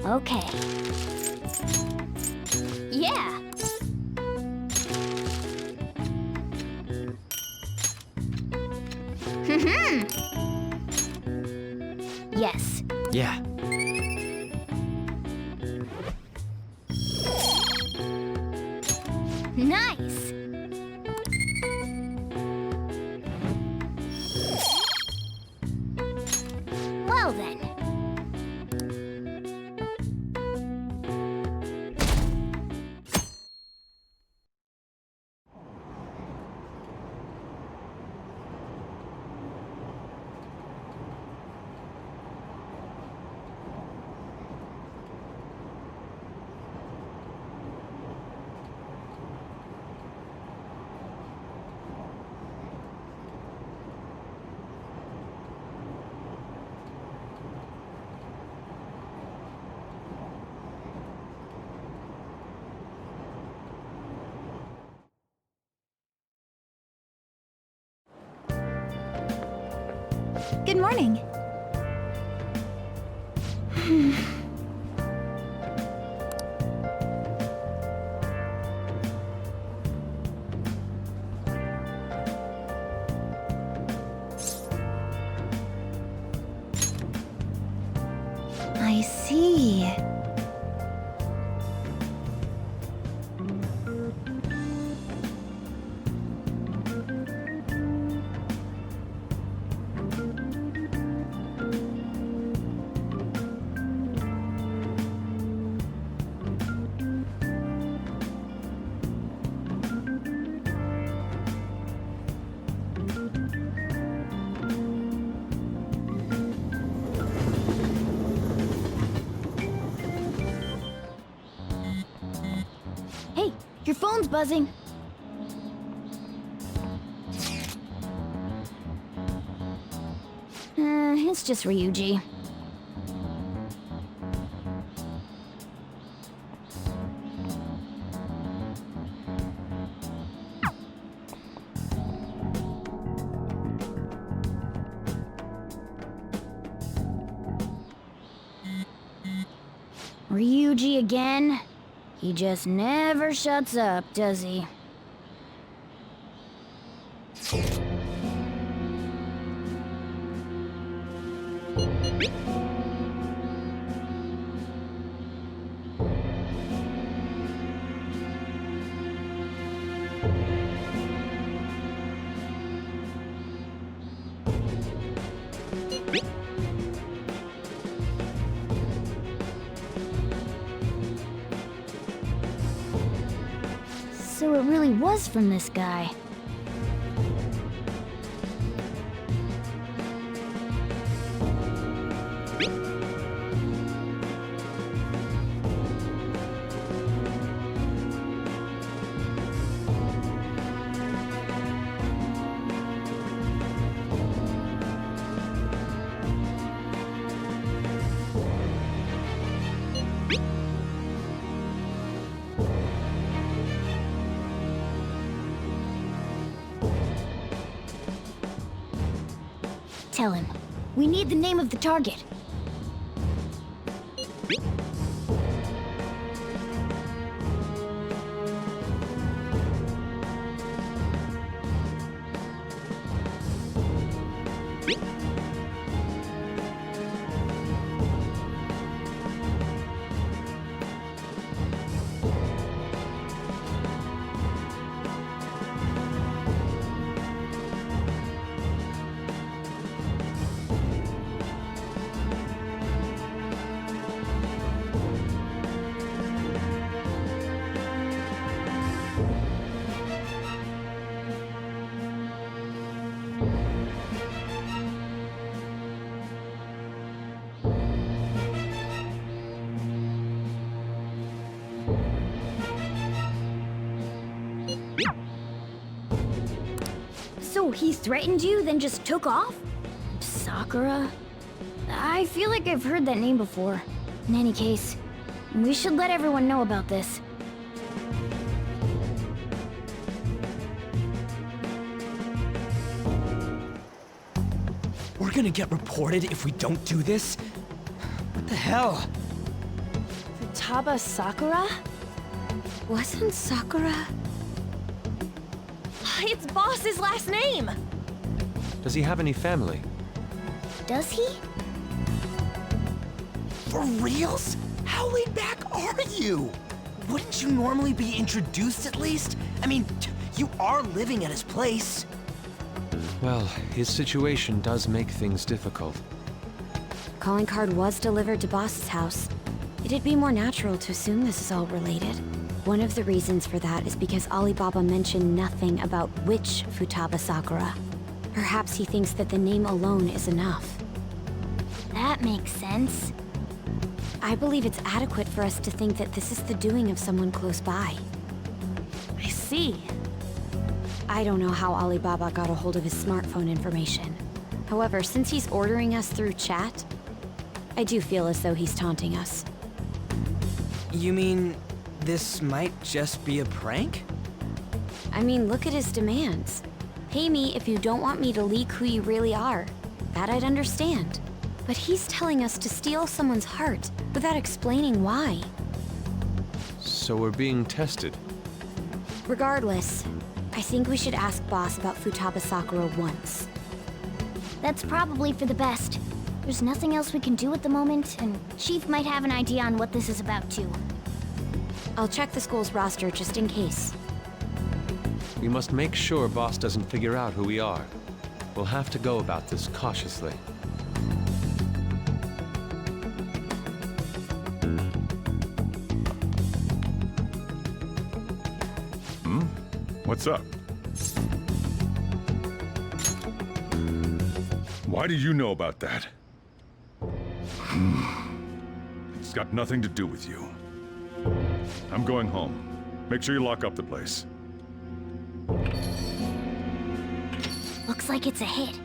Okay. Yeah! Yes. Yeah. Nice! Well then. Good morning. I see. Hey, your phone's buzzing. It's just Ryuji. Ryuji again? He just never shuts up, does he? So it really was from this guy. Tell him. We need the name of the target. So he threatened you, then just took off? Sakura? I feel like I've heard that name before. In any case, we should let everyone know about this. We're gonna get reported if we don't do this? What the hell? Futaba Sakura? Wasn't Sakura... It's Boss's last name! Does he have any family? Does he? For reals? How laid back are you? Wouldn't you normally be introduced at least? I mean, you are living at his place. Well, his situation does make things difficult. Calling card was delivered to Boss's house. It'd be more natural to assume this is all related. One of the reasons for that is because Alibaba mentioned nothing about which Futaba Sakura. Perhaps he thinks that the name alone is enough. That makes sense. I believe it's adequate for us to think that this is the doing of someone close by. I see. I don't know how Alibaba got a hold of his smartphone information. However, since he's ordering us through chat, I do feel as though he's taunting us. You mean this might just be a prank? I mean, look at his demands. Pay me if you don't want me to leak who you really are. That I'd understand. But he's telling us to steal someone's heart without explaining why. So we're being tested. Regardless, I think we should ask Boss about Futaba Sakura once. That's probably for the best. There's nothing else we can do at the moment, and Chief might have an idea on what this is about too. I'll check the school's roster just in case. We must make sure Boss doesn't figure out who we are. We'll have to go about this cautiously. What's up? Why do you know about that? It's got nothing to do with you. I'm going home. Make sure you lock up the place. Looks like it's a hit.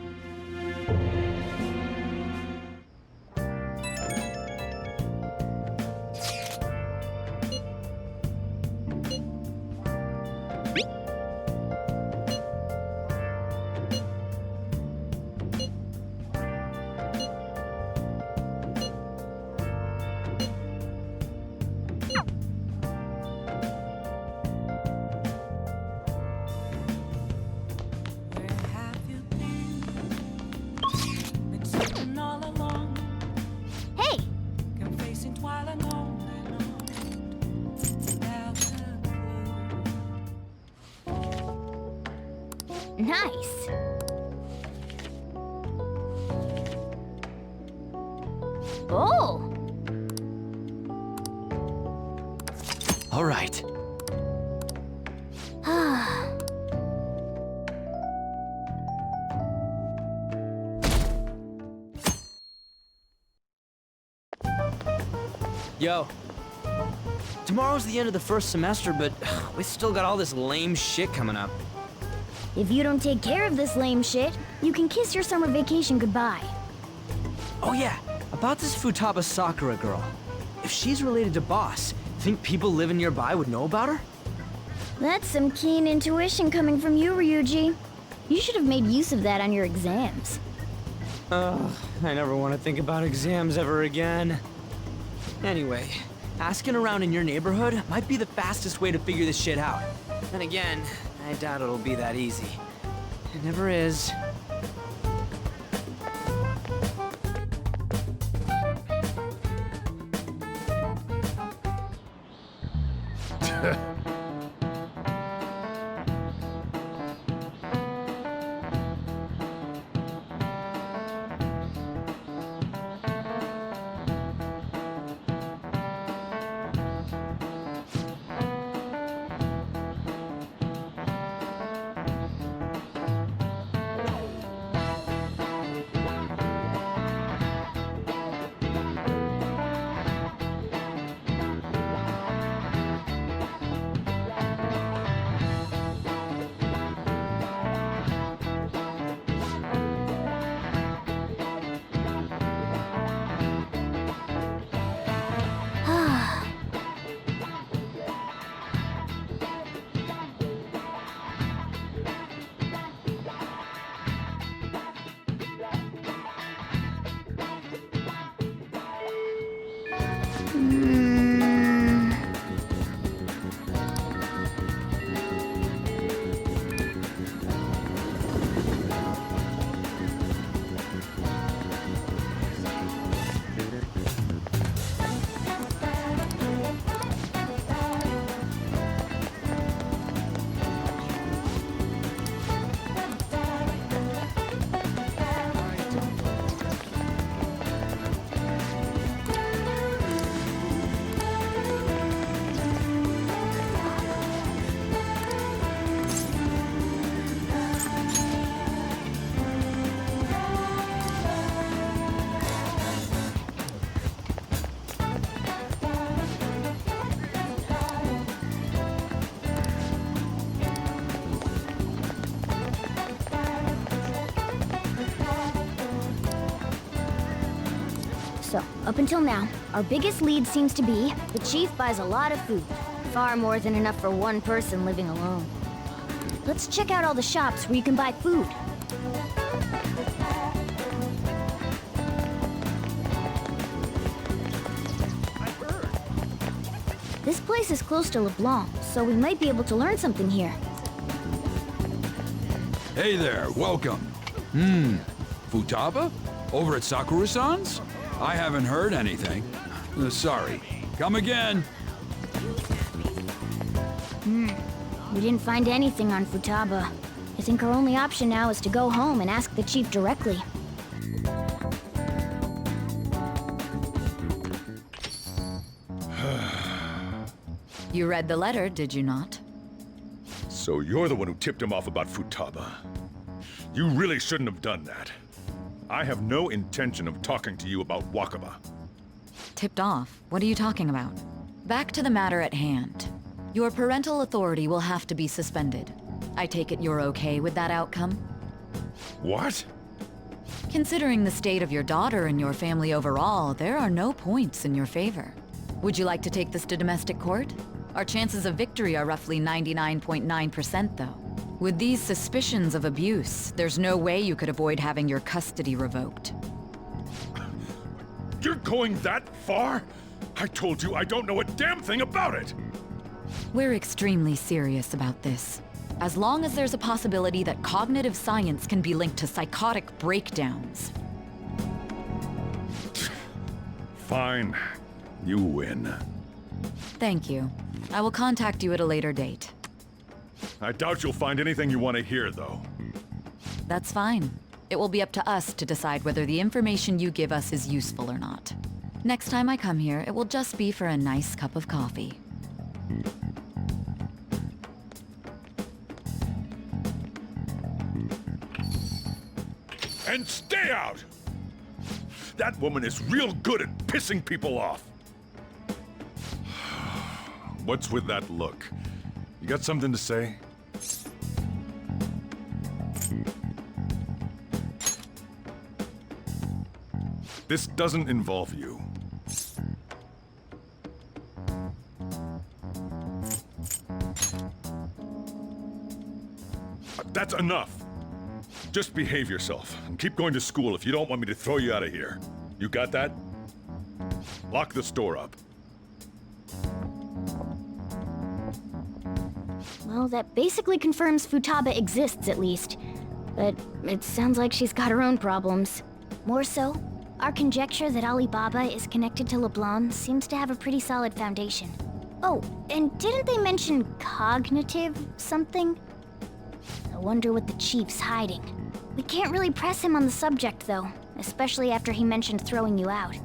Hey! Nice! Oh! All right. Yo. Tomorrow's the end of the first semester, but we still got all this lame shit coming up. If you don't take care of this lame shit, you can kiss your summer vacation goodbye. Oh yeah, about this Futaba Sakura girl. If she's related to Boss, think people living nearby would know about her? That's some keen intuition coming from you, Ryuji. You should have made use of that on your exams. Ugh, I never want to think about exams ever again. Anyway, asking around in your neighborhood might be the fastest way to figure this shit out. Then again, I doubt it'll be that easy. It never is. So, up until now, our biggest lead seems to be the chief buys a lot of food. Far more than enough for one person living alone. Let's check out all the shops where you can buy food. This place is close to LeBlanc, so we might be able to learn something here. Hey there, welcome. Futaba? Over at Sakura-san's? I haven't heard anything. Sorry. Come again. We didn't find anything on Futaba. I think our only option now is to go home and ask the chief directly. You read the letter, did you not? So you're the one who tipped him off about Futaba. You really shouldn't have done that. I have no intention of talking to you about Wakaba. Tipped off? What are you talking about? Back to the matter at hand. Your parental authority will have to be suspended. I take it you're okay with that outcome? What? Considering the state of your daughter and your family overall, there are no points in your favor. Would you like to take this to domestic court? Our chances of victory are roughly 99.9%, though. With these suspicions of abuse, there's no way you could avoid having your custody revoked. You're going that far? I told you I don't know a damn thing about it! We're extremely serious about this. As long as there's a possibility that cognitive science can be linked to psychotic breakdowns. Fine. You win. Thank you. I will contact you at a later date. I doubt you'll find anything you want to hear, though. That's fine. It will be up to us to decide whether the information you give us is useful or not. Next time I come here, it will just be for a nice cup of coffee. And stay out! That woman is real good at pissing people off. What's with that look? You got something to say? This doesn't involve you. That's enough. Just behave yourself and keep going to school if you don't want me to throw you out of here. You got that? Lock the store up. Well, that basically confirms Futaba exists, at least. But it sounds like she's got her own problems. More so, our conjecture that Alibaba is connected to LeBlanc seems to have a pretty solid foundation. Oh, and didn't they mention cognitive something? I wonder what the chief's hiding. We can't really press him on the subject, though, especially after he mentioned throwing you out.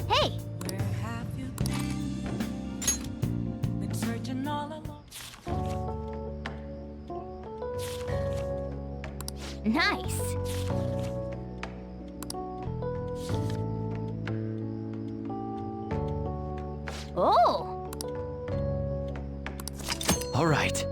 Hey! Nice! Oh! All right.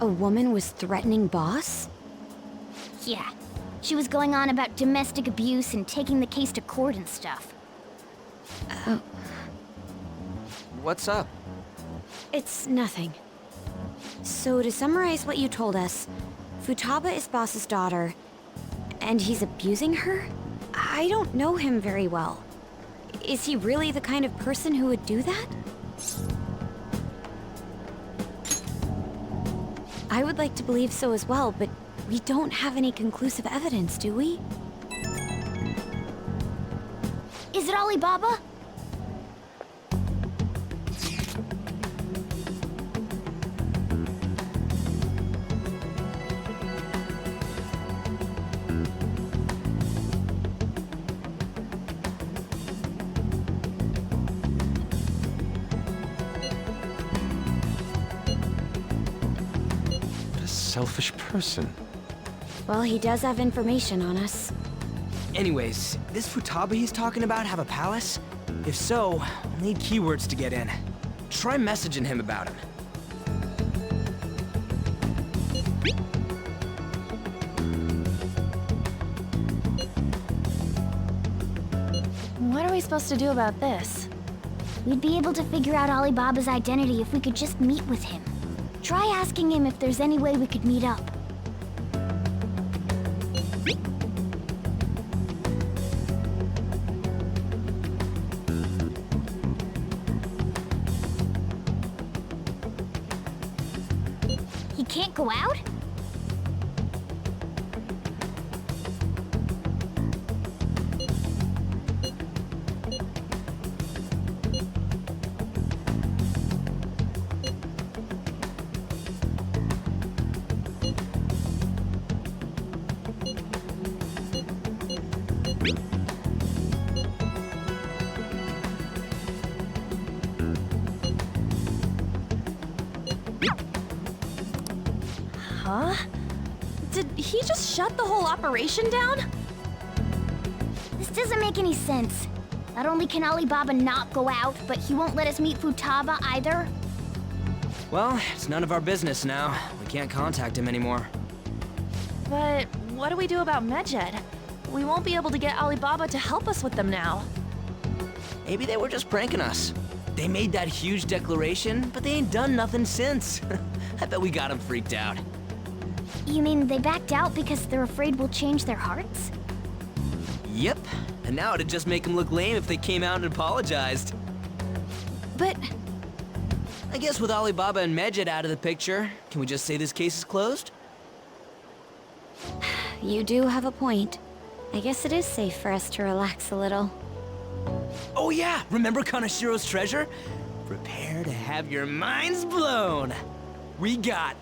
A woman was threatening Boss? Yeah. She was going on about domestic abuse and taking the case to court and stuff. What's up? It's nothing. So to summarize what you told us, Futaba is Boss's daughter, and he's abusing her? I don't know him very well. Is he really the kind of person who would do that? I would like to believe so as well, but we don't have any conclusive evidence, do we? Is it Alibaba? What a selfish person. Well, he does have information on us. Anyways, this Futaba he's talking about have a palace? If so, we'll need keywords to get in. Try messaging him about him. What are we supposed to do about this? We'd be able to figure out Alibaba's identity if we could just meet with him. Try asking him if there's any way we could meet up. He can't go out? Huh? Did he just shut the whole operation down? This doesn't make any sense. Not only can Alibaba not go out, but he won't let us meet Futaba either. Well, it's none of our business now. We can't contact him anymore. But what do we do about Medjed? We won't be able to get Alibaba to help us with them now. Maybe they were just pranking us. They made that huge declaration, but they ain't done nothing since. I bet we got them freaked out. You mean they backed out because they're afraid we'll change their hearts? Yep, and now it'd just make them look lame if they came out and apologized. But I guess with Alibaba and Medjed out of the picture, can we just say this case is closed? you do have a point. I guess it is safe for us to relax a little. Oh yeah, remember Kanashiro's treasure? Prepare to have your minds blown. We got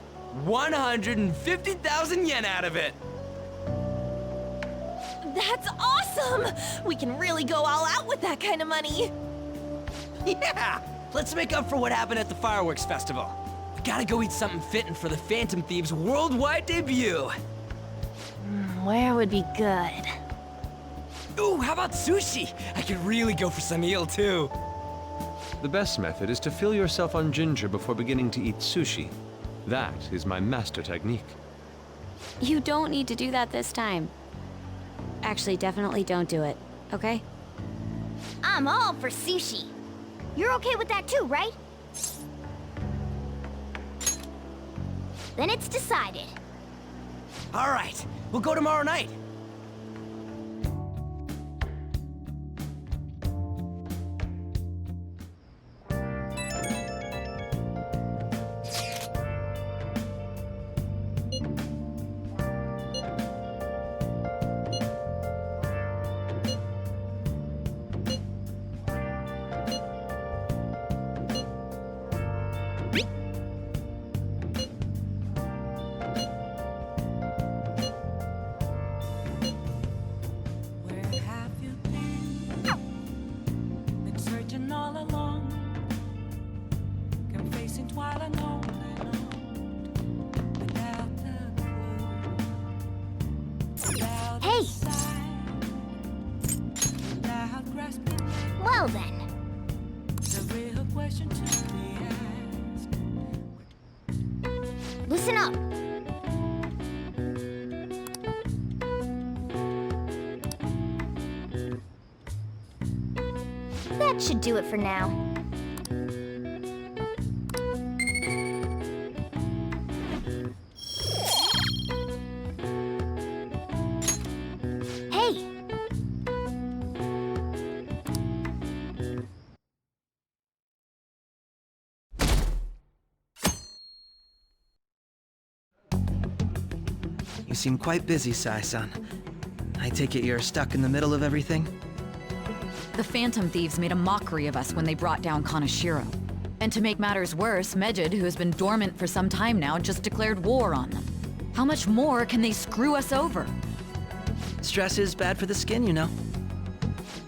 150,000 yen out of it. That's awesome! We can really go all out with that kind of money. Yeah, let's make up for what happened at the fireworks festival. We gotta go eat something fitting for the Phantom Thieves' worldwide debut. Where would be good? Ooh, how about sushi? I could really go for some eel too. The best method is to fill yourself on ginger before beginning to eat sushi. That is my master technique. You don't need to do that this time. Actually, definitely don't do it, okay? I'm all for sushi. You're okay with that too, right? Then it's decided. All right, we'll go tomorrow night. Hey! Well then. Listen up. That should do it for now. Hey! You seem quite busy, Sai-san. I take it you're stuck in the middle of everything? The Phantom Thieves made a mockery of us when they brought down Kaneshiro. And to make matters worse, Mejid, who has been dormant for some time now, just declared war on them. How much more can they screw us over? Stress is bad for the skin, you know.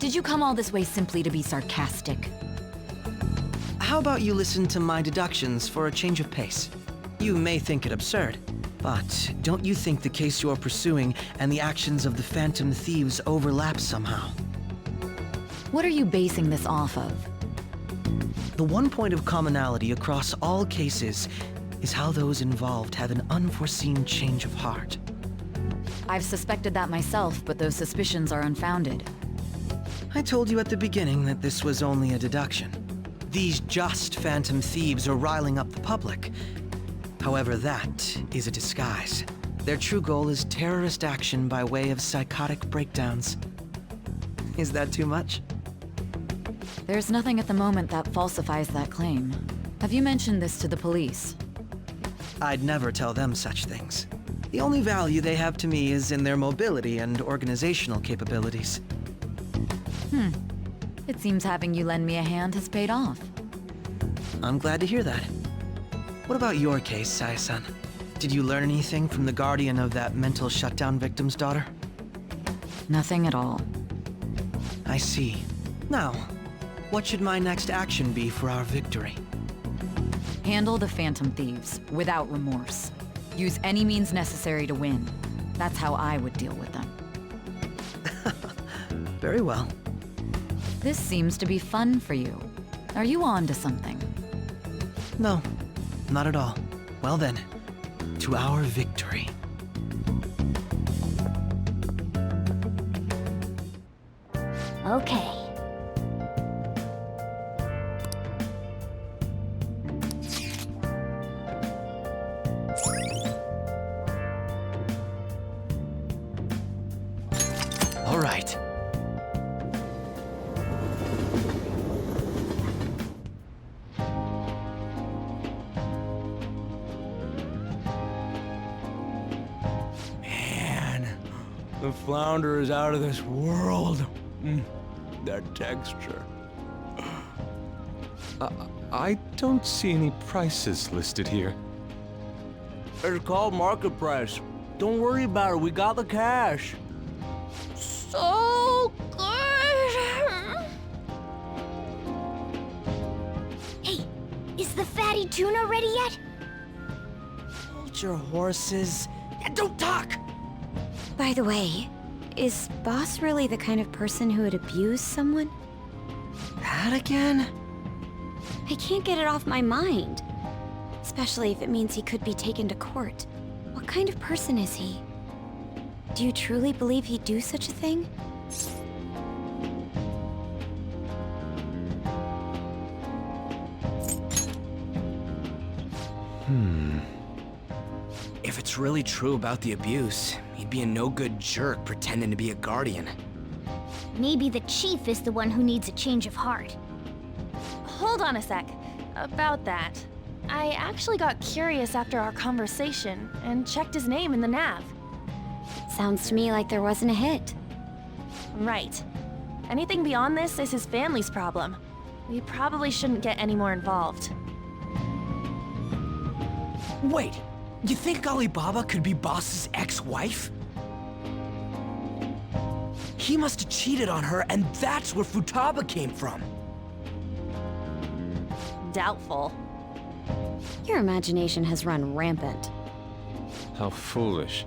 Did you come all this way simply to be sarcastic? How about you listen to my deductions for a change of pace? You may think it absurd, but don't you think the case you're pursuing and the actions of the Phantom Thieves overlap somehow? What are you basing this off of? The one point of commonality across all cases is how those involved have an unforeseen change of heart. I've suspected that myself, but those suspicions are unfounded. I told you at the beginning that this was only a deduction. These just Phantom Thieves are riling up the public. However, that is a disguise. Their true goal is terrorist action by way of psychotic breakdowns. Is that too much? There's nothing at the moment that falsifies that claim. Have you mentioned this to the police? I'd never tell them such things. The only value they have to me is in their mobility and organizational capabilities. It seems having you lend me a hand has paid off. I'm glad to hear that. What about your case, Sai-san? Did you learn anything from the guardian of that mental shutdown victim's daughter? Nothing at all. I see. Now, what should my next action be for our victory? Handle the Phantom Thieves, without remorse. Use any means necessary to win. That's how I would deal with them. Very well. This seems to be fun for you. Are you on to something? No, not at all. Well then, to our victory. Okay. All right. Man, the flounder is out of this world. That texture. I don't see any prices listed here. It's called market price. Don't worry about it, we got the cash. So good! Hey, is the fatty tuna ready yet? Hold your horses. And don't talk! By the way, is Boss really the kind of person who would abuse someone? That again? I can't get it off my mind. Especially if it means he could be taken to court. What kind of person is he? Do you truly believe he'd do such a thing? If it's really true about the abuse, he'd be a no-good jerk pretending to be a guardian. Maybe the chief is the one who needs a change of heart. Hold on a sec. About that. I actually got curious after our conversation and checked his name in the nav. Sounds to me like there wasn't a hit. Right. Anything beyond this is his family's problem. We probably shouldn't get any more involved. Wait, you think Alibaba could be Boss's ex-wife? He must have cheated on her, and that's where Futaba came from. Doubtful. Your imagination has run rampant. How foolish.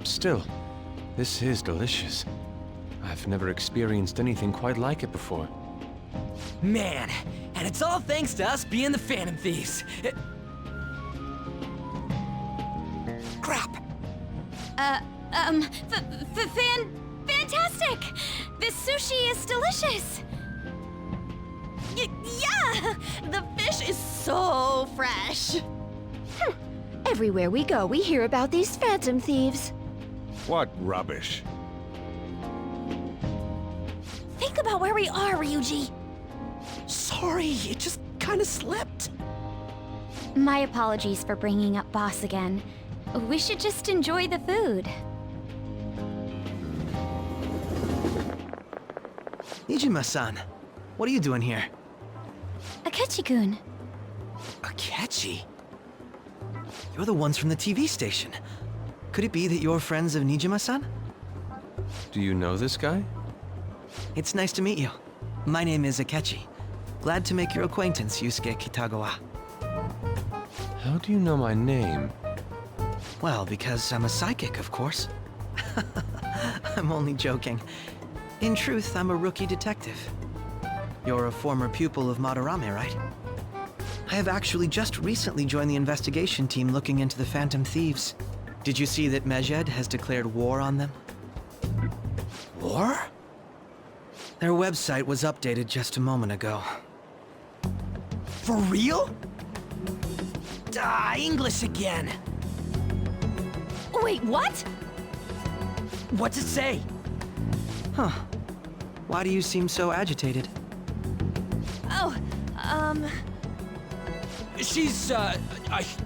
Still, this is delicious. I've never experienced anything quite like it before. Man, and it's all thanks to us being the Phantom Thieves. Crap. Fantastic! This sushi is delicious! Yeah! The fish is so fresh! Everywhere we go, we hear about these Phantom Thieves. What rubbish. Think about where we are, Ryuji! Sorry, it just kind of slipped. My apologies for bringing up Boss again. We should just enjoy the food. Nijima-san, what are you doing here? Akechi-kun. Akechi? You're the ones from the TV station. Could it be that you're friends of Nijima-san? Do you know this guy? It's nice to meet you. My name is Akechi. Glad to make your acquaintance, Yusuke Kitagawa. How do you know my name? Well, because I'm a psychic, of course. I'm only joking. In truth, I'm a rookie detective. You're a former pupil of Madarame, right? I have actually just recently joined the investigation team looking into the Phantom Thieves. Did you see that Mejed has declared war on them? War? Their website was updated just a moment ago. For real? English again. Wait, what? What's it say? Huh. Why do you seem so agitated? Oh, She's, a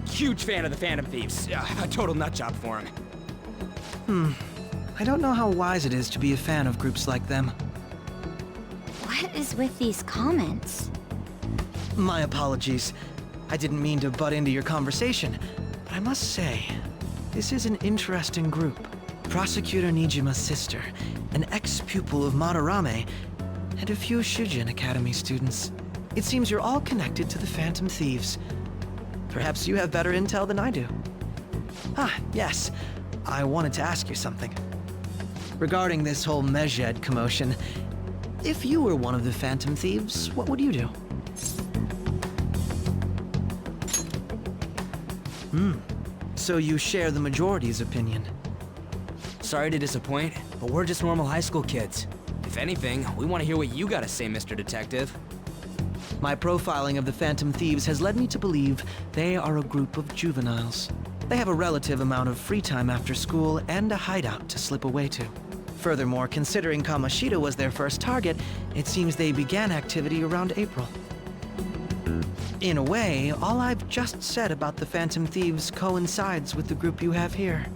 huge fan of the Phantom Thieves. A total nutjob for him. I don't know how wise it is to be a fan of groups like them. What is with these comments? My apologies. I didn't mean to butt into your conversation, but I must say, this is an interesting group. Prosecutor Nijima's sister, an ex-pupil of Madarame, and a few Shujin Academy students. It seems you're all connected to the Phantom Thieves. Perhaps you have better intel than I do. Ah, yes. I wanted to ask you something. Regarding this whole Mejed commotion, if you were one of the Phantom Thieves, what would you do? So you share the majority's opinion. Sorry to disappoint, but we're just normal high school kids. If anything, we want to hear what you gotta say, Mr. Detective. My profiling of the Phantom Thieves has led me to believe they are a group of juveniles. They have a relative amount of free time after school and a hideout to slip away to. Furthermore, considering Kamoshida was their first target, it seems they began activity around April. In a way, all I've just said about the Phantom Thieves coincides with the group you have here.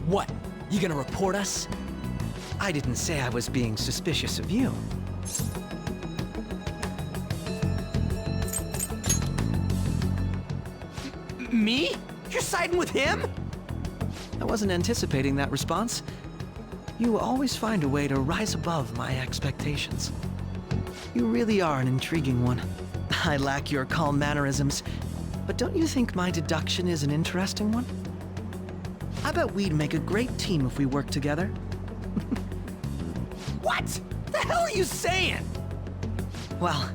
What? You gonna report us? I didn't say I was being suspicious of you. Me? You're siding with him? I wasn't anticipating that response. You always find a way to rise above my expectations. You really are an intriguing one. I lack your calm mannerisms, but don't you think my deduction is an interesting one? I bet we'd make a great team if we worked together. What? The hell are you saying? Well,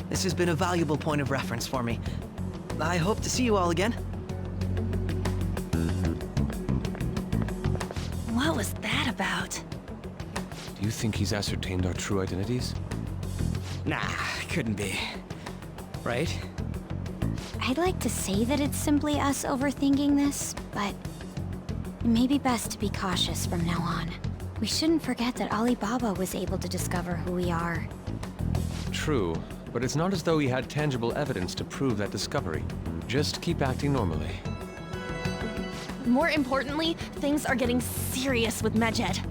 this has been a valuable point of reference for me. I hope to see you all again. what was that about? Do you think he's ascertained our true identities? Nah, couldn't be. Right? I'd like to say that it's simply us overthinking this, but it may be best to be cautious from now on. We shouldn't forget that Alibaba was able to discover who we are. True, but it's not as though he had tangible evidence to prove that discovery. Just keep acting normally. More importantly, things are getting serious with Mejed.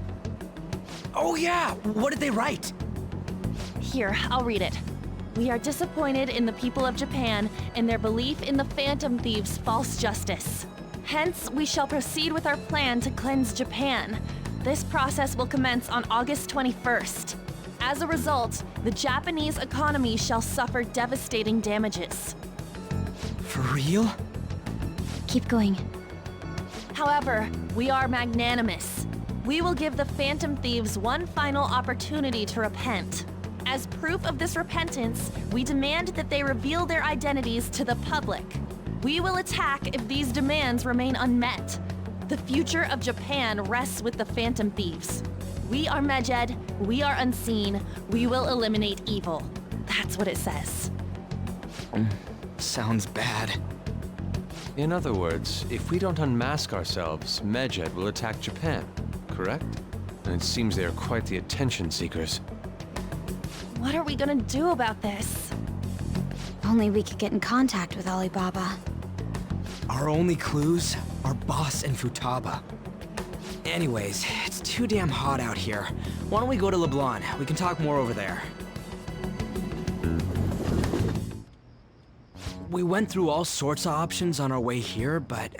Oh yeah, what did they write? Here, I'll read it. We are disappointed in the people of Japan and their belief in the Phantom Thieves' false justice. Hence, we shall proceed with our plan to cleanse Japan. This process will commence on August 21st. As a result, the Japanese economy shall suffer devastating damages. For real? Keep going. However, we are magnanimous. We will give the Phantom Thieves one final opportunity to repent. As proof of this repentance, we demand that they reveal their identities to the public. We will attack if these demands remain unmet. The future of Japan rests with the Phantom Thieves. We are Mejed, we are unseen, we will eliminate evil. That's what it says. Sounds bad. In other words, if we don't unmask ourselves, Mejed will attack Japan, correct? And it seems they are quite the attention seekers. What are we gonna do about this? Only we could get in contact with Alibaba. Our only clues are Boss and Futaba. Anyways, it's too damn hot out here. Why don't we go to LeBlanc? We can talk more over there. We went through all sorts of options on our way here, but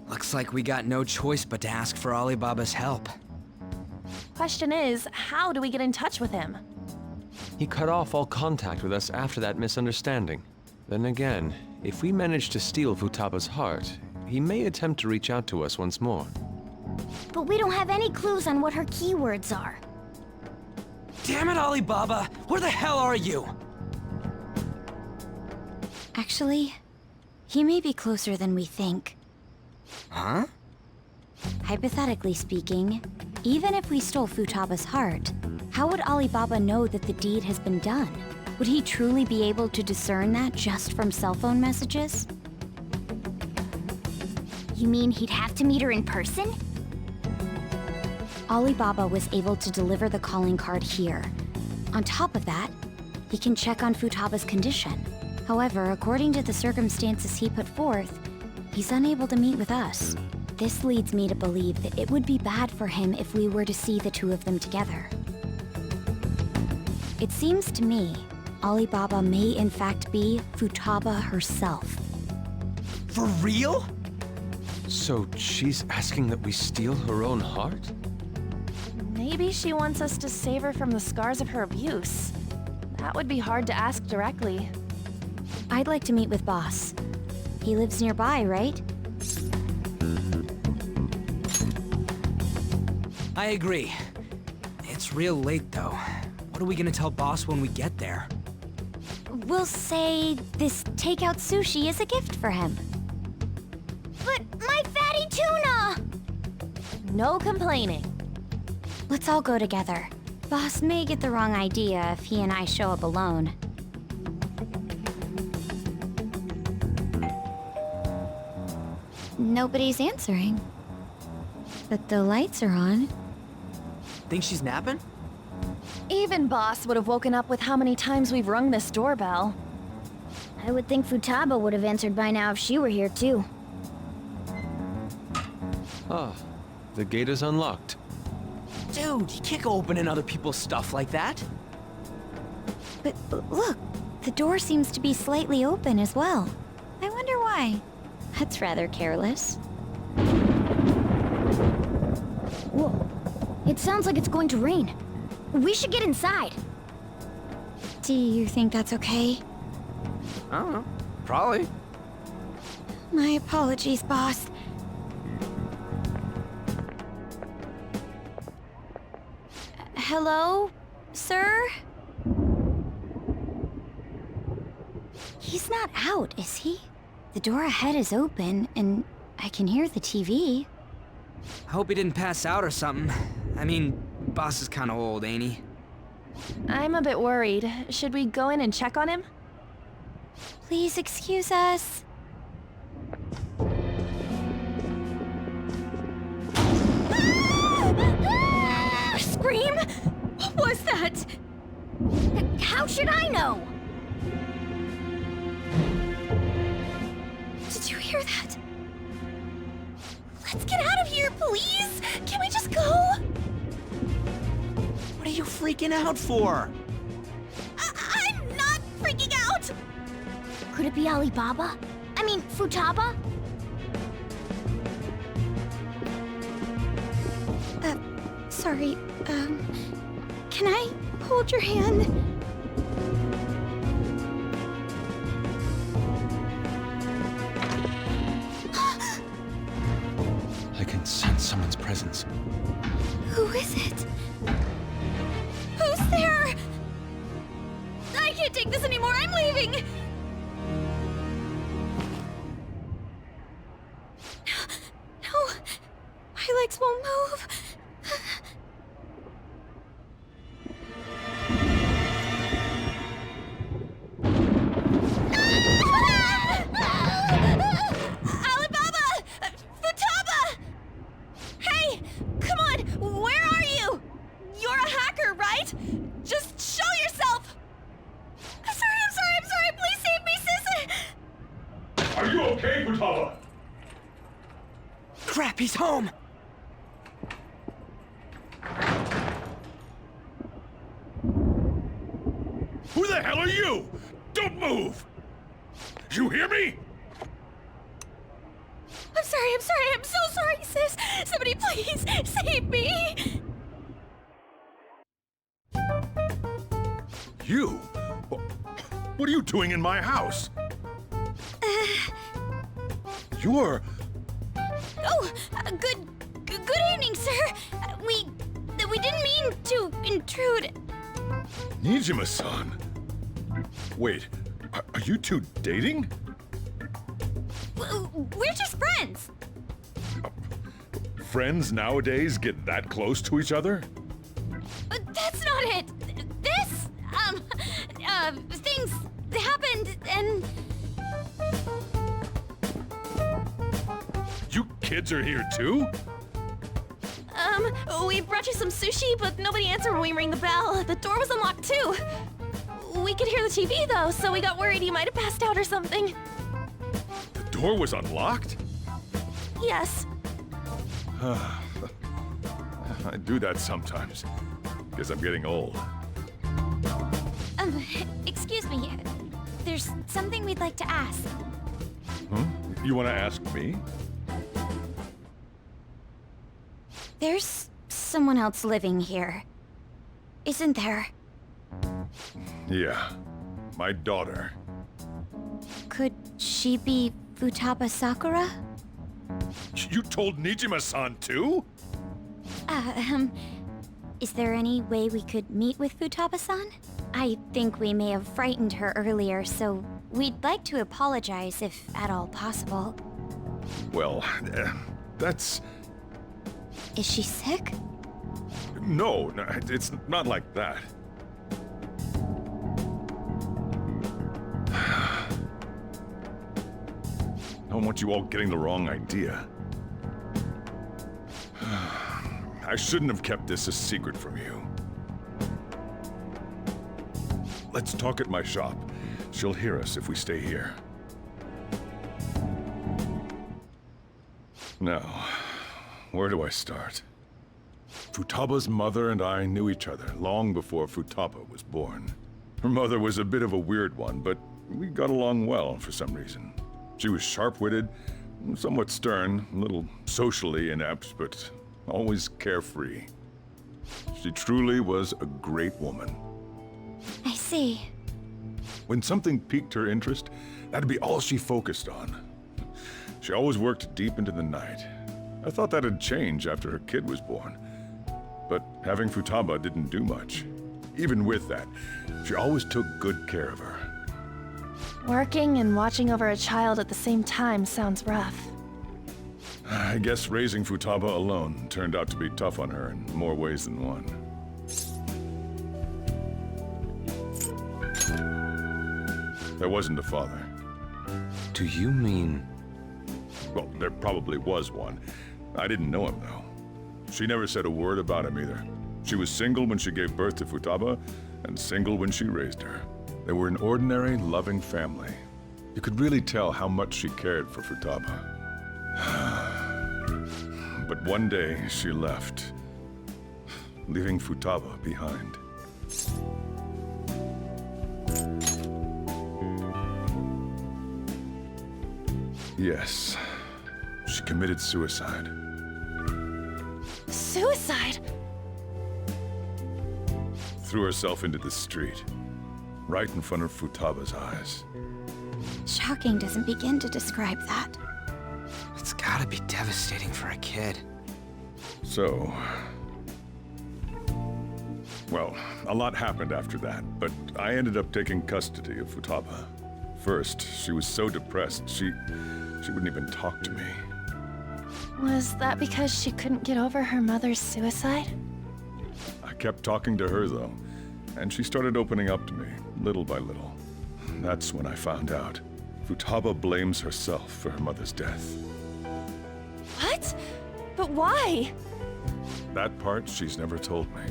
looks like we got no choice but to ask for Alibaba's help. Question is, how do we get in touch with him? He cut off all contact with us after that misunderstanding. Then again, if we manage to steal Futaba's heart, he may attempt to reach out to us once more. But we don't have any clues on what her keywords are. Damn it, Alibaba! Where the hell are you? Actually, he may be closer than we think. Huh? Hypothetically speaking, even if we stole Futaba's heart, how would Alibaba know that the deed has been done? Would he truly be able to discern that just from cell phone messages? You mean he'd have to meet her in person? Alibaba was able to deliver the calling card here. On top of that, he can check on Futaba's condition. However, according to the circumstances he put forth, he's unable to meet with us. This leads me to believe that it would be bad for him if we were to see the two of them together. It seems to me, Alibaba may in fact be Futaba herself. For real? So she's asking that we steal her own heart? Maybe she wants us to save her from the scars of her abuse. That would be hard to ask directly. I'd like to meet with Boss. He lives nearby, right? I agree. It's real late, though. What are we gonna tell Boss when we get there? We'll say this takeout sushi is a gift for him. But my fatty tuna! No complaining. Let's all go together. Boss may get the wrong idea if he and I show up alone. Nobody's answering. But the lights are on. Think she's napping? Even Boss would have woken up with how many times we've rung this doorbell. I would think Futaba would have answered by now if she were here too. Ah, the gate is unlocked. Dude, you can't go opening other people's stuff like that. But look, the door seems to be slightly open as well. I wonder why. That's rather careless. Whoa. It sounds like it's going to rain. We should get inside. Do you think that's okay? I don't know. Probably. My apologies, boss. Hello, sir? He's not out, is he? The door ahead is open, and I can hear the TV. I hope he didn't pass out or something. I mean, Boss is kinda old, ain't he? I'm a bit worried. Should we go in and check on him? Please excuse us. Scream? What was that? How should I know? Did you hear that? Let's get out of here, please! Can we just go? What are you freaking out for? I'm not freaking out! Could it be Alibaba? I mean, Futaba? Sorry, can I hold your hand? I can sense someone's presence. Who is it? Who's there? I can't take this anymore, I'm leaving! No, my legs won't move. Alibaba! Futaba! Hey! Come on! Where are you? You're a hacker, right? Just show yourself! I'm sorry! Please save me, sis! Are you okay, Futaba? Crap, he's home! Who the hell are you? Don't move! You hear me? I'm sorry, I'm so sorry, sis. Somebody please save me. You? What are you doing in my house? You're... Oh, good evening, sir. We didn't mean to intrude. Nijima-san. Wait, are you two dating? We're just friends. Friends nowadays get that close to each other? That's not it. This, things happened and... You kids are here too? We brought you some sushi, but nobody answered when we rang the bell. The door was unlocked too. We could hear the TV though, so we got worried you might have passed out or something. The door was unlocked? Yes. I do that sometimes. Guess I'm getting old. Excuse me. There's something we'd like to ask. You want to ask me? There's someone else living here, isn't there? Yeah, my daughter. Could she be Futaba Sakura? You told Nijima-san too? Is there any way we could meet with Futaba-san? I think we may have frightened her earlier, so we'd like to apologize if at all possible. Well, that's... Is she sick? No, it's not like that. I don't want you all getting the wrong idea. I shouldn't have kept this a secret from you. Let's talk at my shop. She'll hear us if we stay here. Now, where do I start? Futaba's mother and I knew each other long before Futaba was born. Her mother was a bit of a weird one, but we got along well for some reason. She was sharp-witted, somewhat stern, a little socially inept, but always carefree. She truly was a great woman. I see. When something piqued her interest, that'd be all she focused on. She always worked deep into the night. I thought that'd change after her kid was born. But having Futaba didn't do much. Even with that, she always took good care of her. Working and watching over a child at the same time sounds rough. I guess raising Futaba alone turned out to be tough on her in more ways than one. There wasn't a father. Do you mean... Well, there probably was one. I didn't know him, though. She never said a word about him either. She was single when she gave birth to Futaba, and single when she raised her. They were an ordinary, loving family. You could really tell how much she cared for Futaba. But one day, she left, leaving Futaba behind. Yes, she committed suicide. Suicide? Threw herself into the street, right in front of Futaba's eyes. Shocking doesn't begin to describe that. It's gotta be devastating for a kid. So... Well, a lot happened after that, but I ended up taking custody of Futaba. First, she was so depressed, she wouldn't even talk to me. Was that because she couldn't get over her mother's suicide? I kept talking to her, though, and she started opening up to me, little by little. That's when I found out. Futaba blames herself for her mother's death. What? But why? That part she's never told me.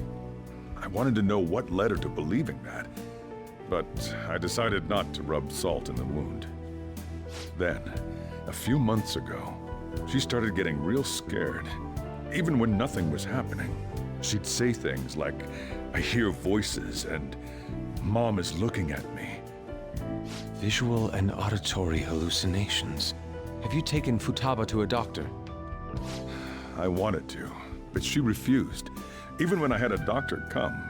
I wanted to know what led her to believing that, but I decided not to rub salt in the wound. Then, a few months ago, she started getting real scared. Even when nothing was happening, she'd say things like, "I hear voices," and Mom is looking at me. Visual and auditory hallucinations. Have you taken Futaba to a doctor? I wanted to, but she refused. Even when I had a doctor come,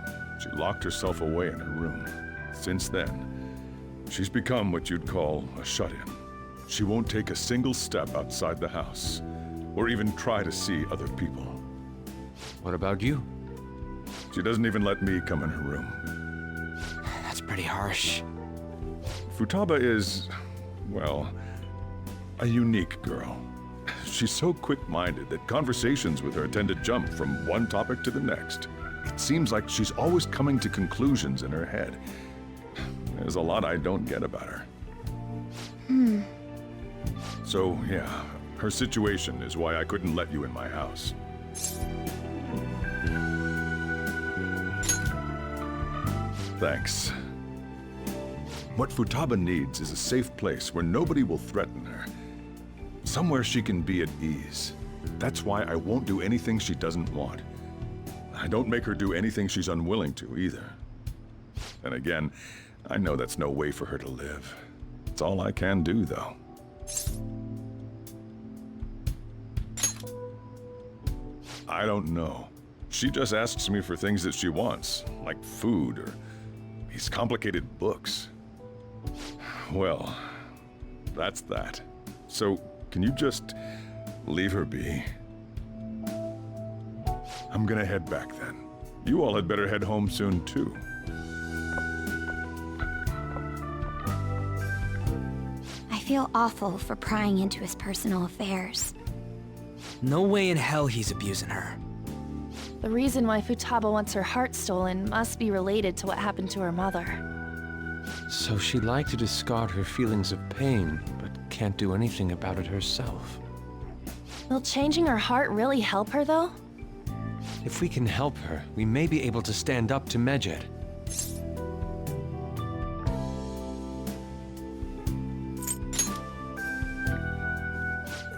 she locked herself away in her room. Since then, she's become what you'd call a shut-in. She won't take a single step outside the house, or even try to see other people. What about you? She doesn't even let me come in her room. That's pretty harsh. Futaba is, well, a unique girl. She's so quick-minded that conversations with her tend to jump from one topic to the next. It seems like she's always coming to conclusions in her head. There's a lot I don't get about her. So, yeah, her situation is why I couldn't let you in my house. Thanks. What Futaba needs is a safe place where nobody will threaten her. Somewhere she can be at ease. That's why I won't do anything she doesn't want. I don't make her do anything she's unwilling to, either. And again, I know that's no way for her to live. It's all I can do, though. I don't know. She just asks me for things that she wants, like food or these complicated books. Well, that's that. So, can you just leave her be? I'm gonna head back then. You all had better head home soon, too. I feel awful for prying into his personal affairs. No way in hell he's abusing her. The reason why Futaba wants her heart stolen must be related to what happened to her mother. So she'd like to discard her feelings of pain, but can't do anything about it herself. Will changing her heart really help her, though? If we can help her, we may be able to stand up to Medjed.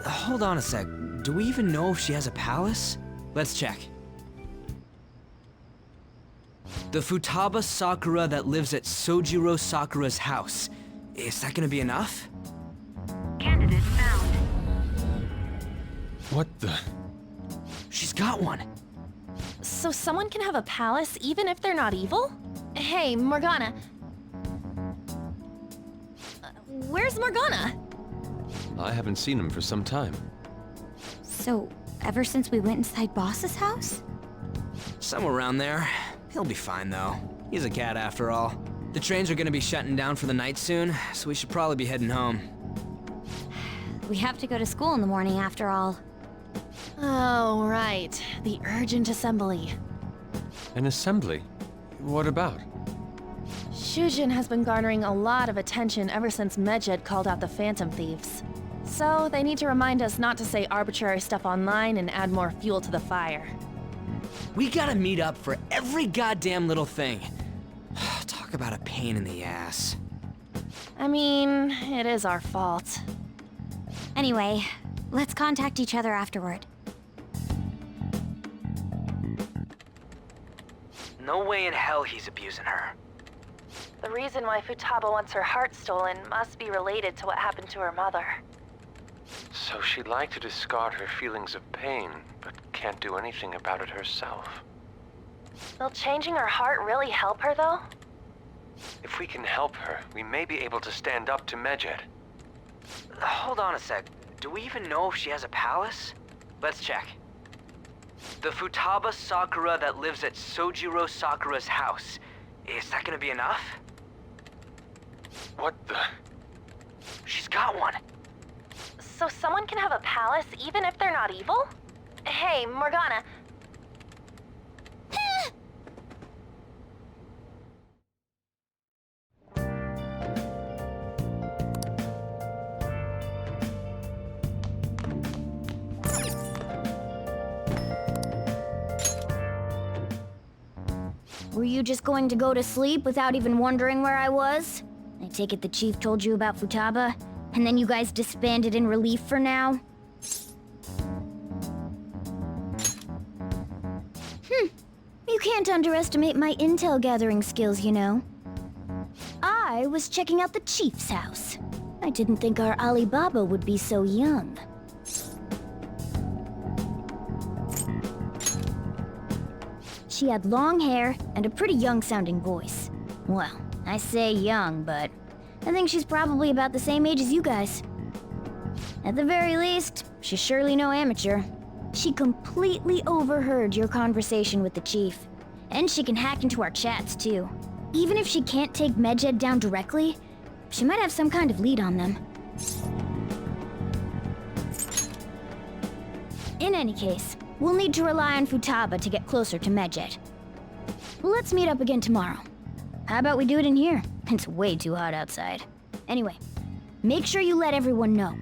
Hold on a sec. Do we even know if she has a palace? Let's check. The Futaba Sakura that lives at Sojiro Sakura's house. Is that gonna be enough? Candidate found. What the? She's got one. So someone can have a palace even if they're not evil? Hey, Morgana. Where's Morgana? I haven't seen him for some time. So, ever since we went inside Boss's house? Somewhere around there. He'll be fine, though. He's a cat after all. The trains are gonna be shutting down for the night soon, so we should probably be heading home. We have to go to school in the morning after all. Oh, right. The urgent assembly. An assembly? What about? Shujin has been garnering a lot of attention ever since Medjed called out the Phantom Thieves. So they need to remind us not to say arbitrary stuff online and add more fuel to the fire. We gotta meet up for every goddamn little thing. Talk about a pain in the ass. I mean, it is our fault. Anyway, let's contact each other afterward. No way in hell he's abusing her. The reason why Futaba wants her heart stolen must be related to what happened to her mother. So she'd like to discard her feelings of pain, but can't do anything about it herself. Will changing her heart really help her, though? If we can help her, we may be able to stand up to Medjed. Hold on a sec. Do we even know if she has a palace? Let's check. The Futaba Sakura that lives at Sojiro Sakura's house. Is that gonna be enough? What the? She's got one. So someone can have a palace even if they're not evil? Hey, Morgana. Were you just going to go to sleep without even wondering where I was? I take it the chief told you about Futaba, and then you guys disbanded in relief for now? You can't underestimate my intel gathering skills, you know. I was checking out the chief's house. I didn't think our Alibaba would be so young. She had long hair and a pretty young-sounding voice. Well, I say young, but I think she's probably about the same age as you guys. At the very least, she's surely no amateur. She completely overheard your conversation with the chief. And she can hack into our chats, too. Even if she can't take Medjed down directly, she might have some kind of lead on them. In any case, we'll need to rely on Futaba to get closer to Medjed. Let's meet up again tomorrow. How about we do it in here? It's way too hot outside. Anyway, make sure you let everyone know.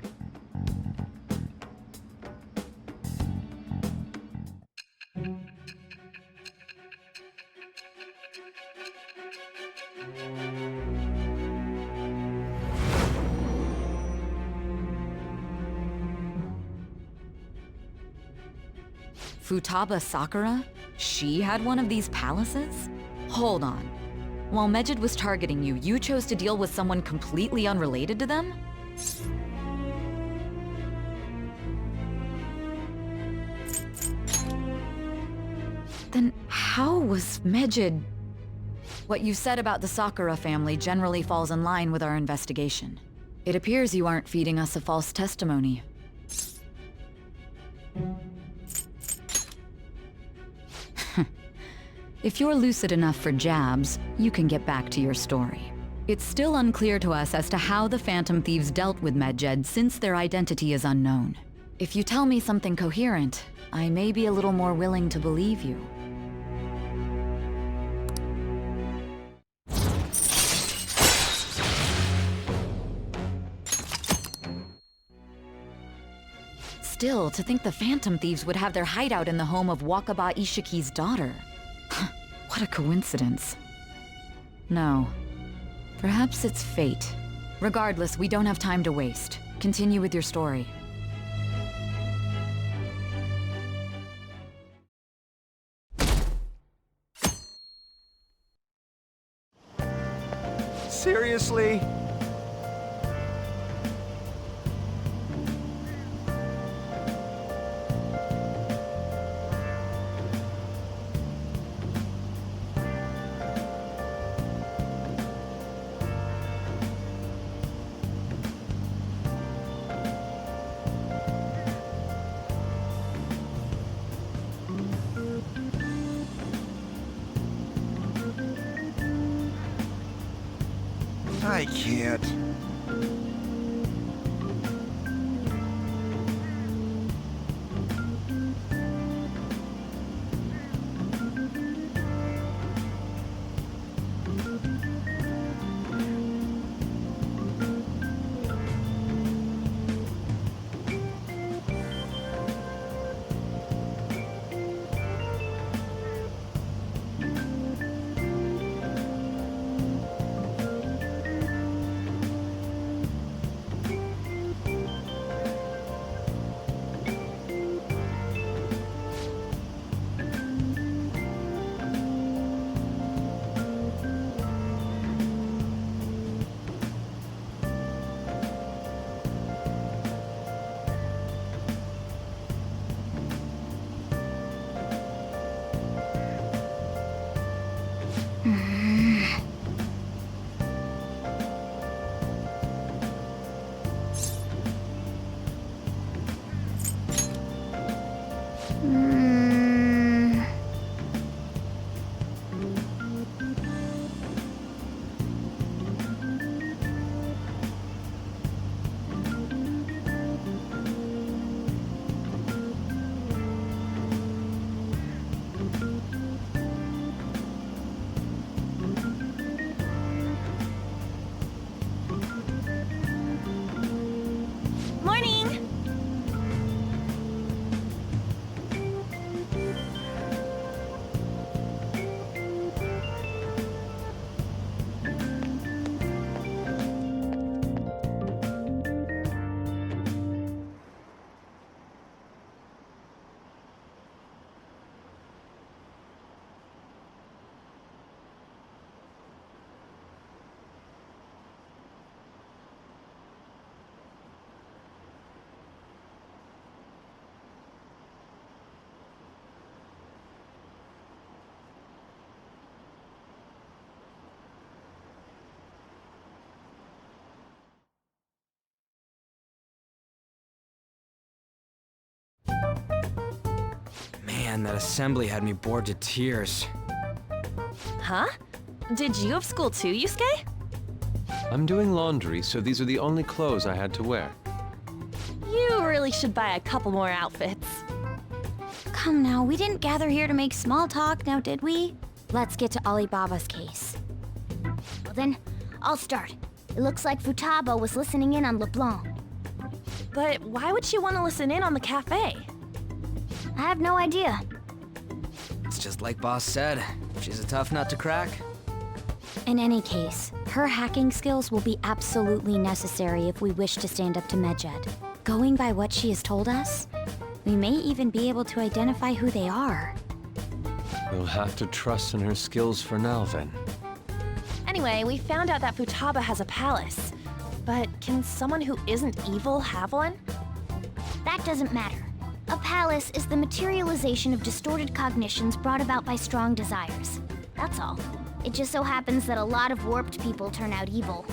Futaba Sakura? She had one of these palaces? Hold on. While Medjed was targeting you, you chose to deal with someone completely unrelated to them? Then how was Medjed... What you said about the Sakura family generally falls in line with our investigation. It appears you aren't feeding us a false testimony. If you're lucid enough for jabs, you can get back to your story. It's still unclear to us as to how the Phantom Thieves dealt with Medjed since their identity is unknown. If you tell me something coherent, I may be a little more willing to believe you. Still, to think the Phantom Thieves would have their hideout in the home of Wakaba Ishiki's daughter. What a coincidence. No. Perhaps it's fate. Regardless, we don't have time to waste. Continue with your story. Seriously? I can't. Man, that assembly had me bored to tears. Huh? Did you have school too, Yusuke? I'm doing laundry, so these are the only clothes I had to wear. You really should buy a couple more outfits. Come now, we didn't gather here to make small talk, now did we? Let's get to Alibaba's case. Well then, I'll start. It looks like Futaba was listening in on LeBlanc. But why would she want to listen in on the cafe? I have no idea. It's just like Boss said. She's a tough nut to crack. In any case, her hacking skills will be absolutely necessary if we wish to stand up to Medjed. Going by what she has told us, we may even be able to identify who they are. We'll have to trust in her skills for now, then. Anyway, we found out that Futaba has a palace. But can someone who isn't evil have one? That doesn't matter. A palace is the materialization of distorted cognitions brought about by strong desires. That's all. It just so happens that a lot of warped people turn out evil.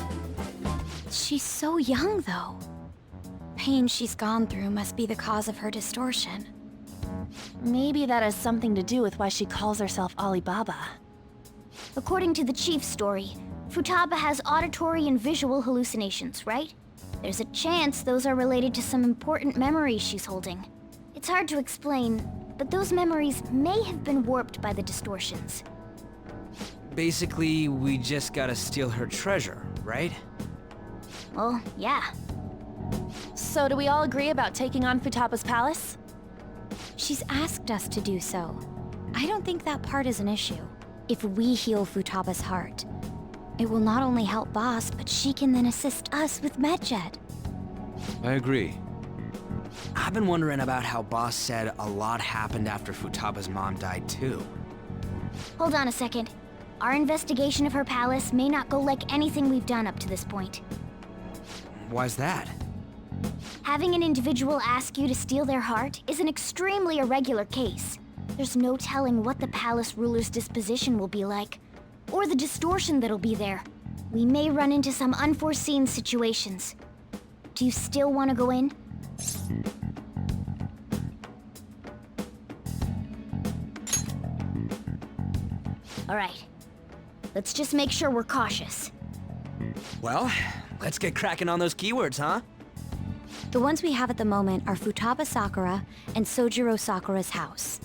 She's so young, though. Pain she's gone through must be the cause of her distortion. Maybe that has something to do with why she calls herself Alibaba. According to the chief's story, Futaba has auditory and visual hallucinations, right? There's a chance those are related to some important memories she's holding. It's hard to explain, but those memories may have been warped by the distortions. Basically, we just gotta steal her treasure, right? Well, yeah. So do we all agree about taking on Futaba's palace? She's asked us to do so. I don't think that part is an issue. If we heal Futaba's heart, it will not only help Boss, but she can then assist us with Medjed. I agree. I've been wondering about how Boss said a lot happened after Futaba's mom died too. Hold on a second. Our investigation of her palace may not go like anything we've done up to this point. Why's that? Having an individual ask you to steal their heart is an extremely irregular case. There's no telling what the palace ruler's disposition will be like, or the distortion that'll be there. We may run into some unforeseen situations. Do you still want to go in? All right. Let's just make sure we're cautious. Well, let's get cracking on those keywords, huh? The ones we have at the moment are Futaba Sakura and Sojiro Sakura's house.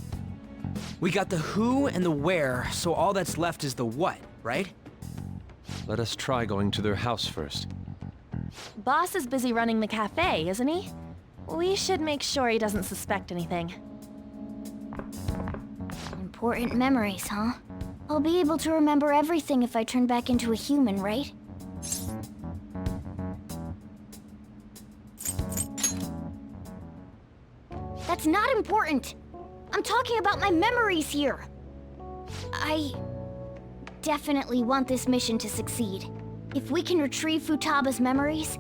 We got the who and the where, so all that's left is the what, right? Let us try going to their house first. Boss is busy running the cafe, isn't he? We should make sure he doesn't suspect anything. Important memories, huh? I'll be able to remember everything if I turn back into a human, right? That's not important! I'm talking about my memories here! I definitely want this mission to succeed. If we can retrieve Futaba's memories,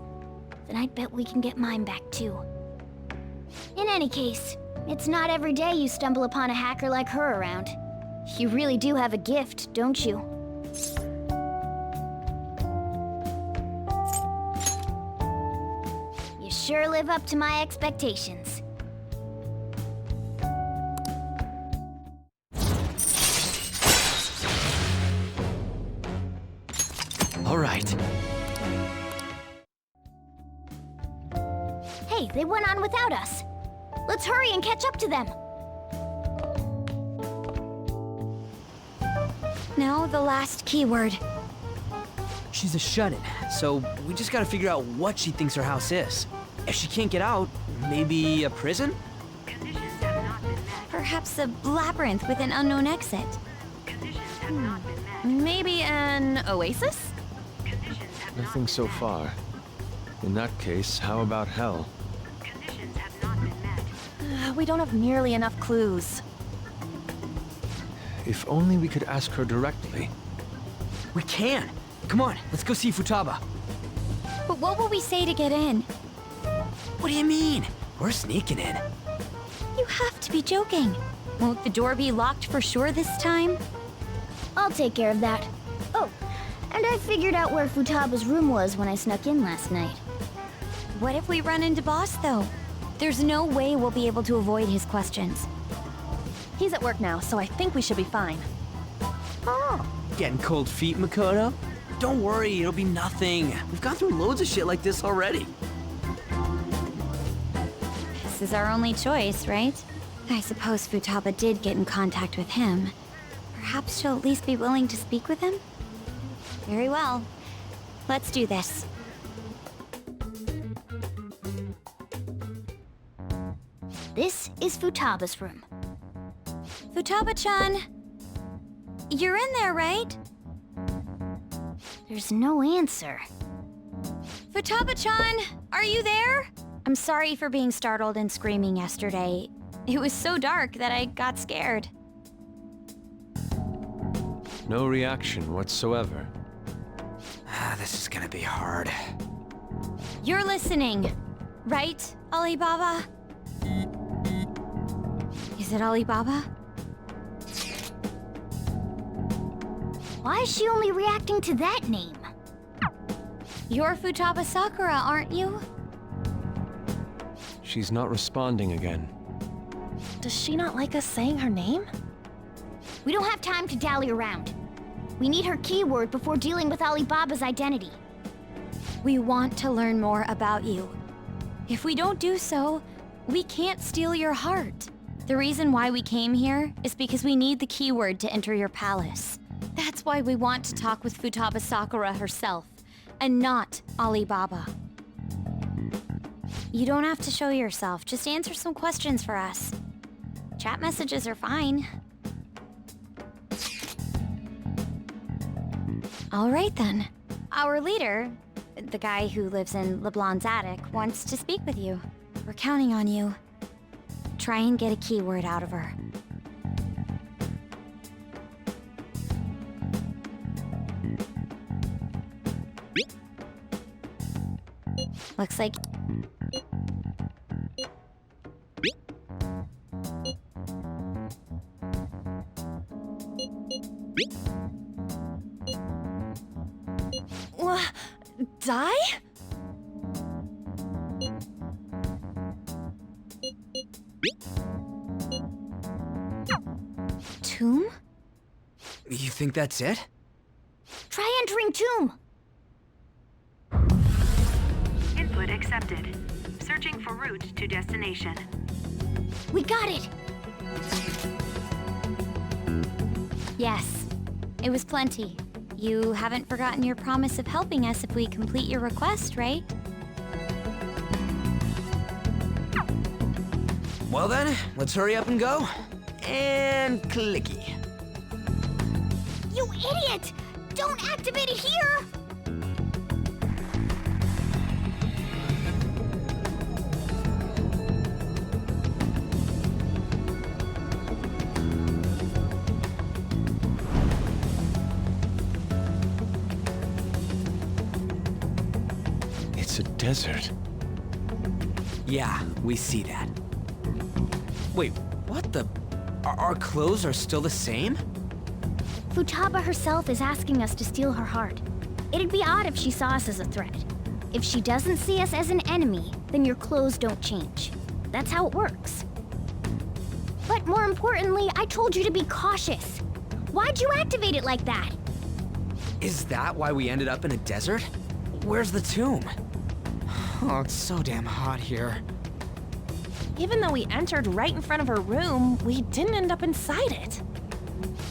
then I bet we can get mine back too. In any case, it's not every day you stumble upon a hacker like her around. You really do have a gift, don't you? You sure live up to my expectations. All right. Hey, they went on without us. Let's hurry and catch up to them. Now the last keyword. She's a shut-in, so we just gotta figure out what she thinks her house is. If she can't get out, maybe a prison? Perhaps a labyrinth with an unknown exit. Maybe an oasis? Nothing so far. In that case, how about hell? We don't have nearly enough clues. If only we could ask her directly. We can! Come on, let's go see Futaba. But what will we say to get in? What do you mean? We're sneaking in. You have to be joking. Won't the door be locked for sure this time? I'll take care of that. Oh, and I figured out where Futaba's room was when I snuck in last night. What if we run into Boss, though? There's no way we'll be able to avoid his questions. He's at work now, so I think we should be fine. Oh, getting cold feet, Makoto? Don't worry, it'll be nothing. We've gone through loads of shit like this already. This is our only choice, right? I suppose Futaba did get in contact with him. Perhaps she'll at least be willing to speak with him? Very well. Let's do this. This is Futaba's room. Futaba-chan! You're in there, right? There's no answer. Futaba-chan! Are you there? I'm sorry for being startled and screaming yesterday. It was so dark that I got scared. No reaction whatsoever. This is gonna be hard. You're listening, right, Alibaba? Is it Alibaba? Why is she only reacting to that name? You're Futaba Sakura, aren't you? She's not responding again. Does she not like us saying her name? We don't have time to dally around. We need her keyword before dealing with Alibaba's identity. We want to learn more about you. If we don't do so, we can't steal your heart. The reason why we came here is because we need the keyword to enter your palace. That's why we want to talk with Futaba Sakura herself, and not Alibaba. You don't have to show yourself, just answer some questions for us. Chat messages are fine. All right then. Our leader, the guy who lives in LeBlanc's attic, wants to speak with you. We're counting on you. Try and get a keyword out of her. Looks like... Die? Tomb? You think that's it? Try entering tomb! Input accepted. Searching for route to destination. We got it! Yes. It was plenty. You haven't forgotten your promise of helping us if we complete your request, right? Well then, let's hurry up and go. And clicky. You idiot! Don't activate it here! It's a desert. Yeah, we see that. Wait, what the? Our clothes are still the same? Futaba herself is asking us to steal her heart. It'd be odd if she saw us as a threat. If she doesn't see us as an enemy, then your clothes don't change. That's how it works. But more importantly, I told you to be cautious. Why'd you activate it like that? Is that why we ended up in a desert? Where's the tomb? Oh, it's so damn hot here. Even though we entered right in front of her room, we didn't end up inside it.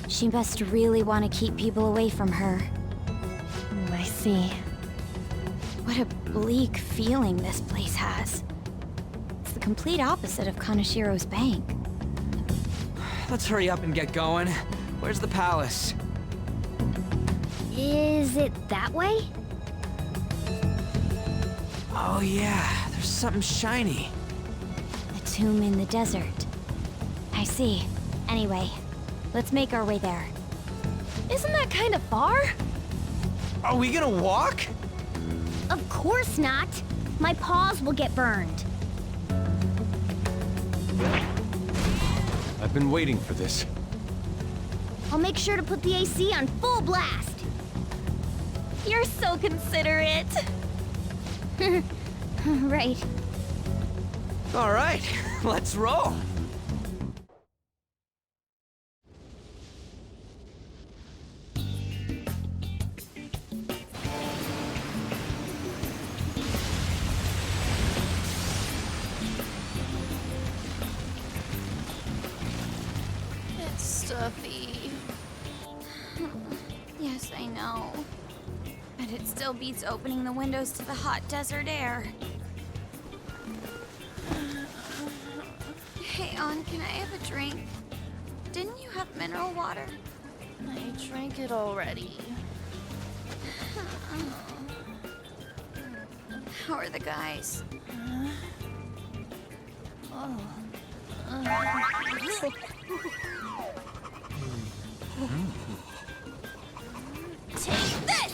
She must really want to keep people away from her. I see. What a bleak feeling this place has. It's the complete opposite of Kanashiro's bank. Let's hurry up and get going. Where's the palace? Is it that way? Oh yeah, there's something shiny. A tomb in the desert. I see. Anyway, let's make our way there. Isn't that kind of far? Are we gonna walk? Of course not. My paws will get burned. I've been waiting for this. I'll make sure to put the AC on full blast. You're so considerate. Right. All right, let's roll. stuffy. Yes, I know. But it still beats opening the windows to the hot desert air. Hey, Ann, can I have a drink? Didn't you have mineral water? I drank it already. How are the guys? Take this!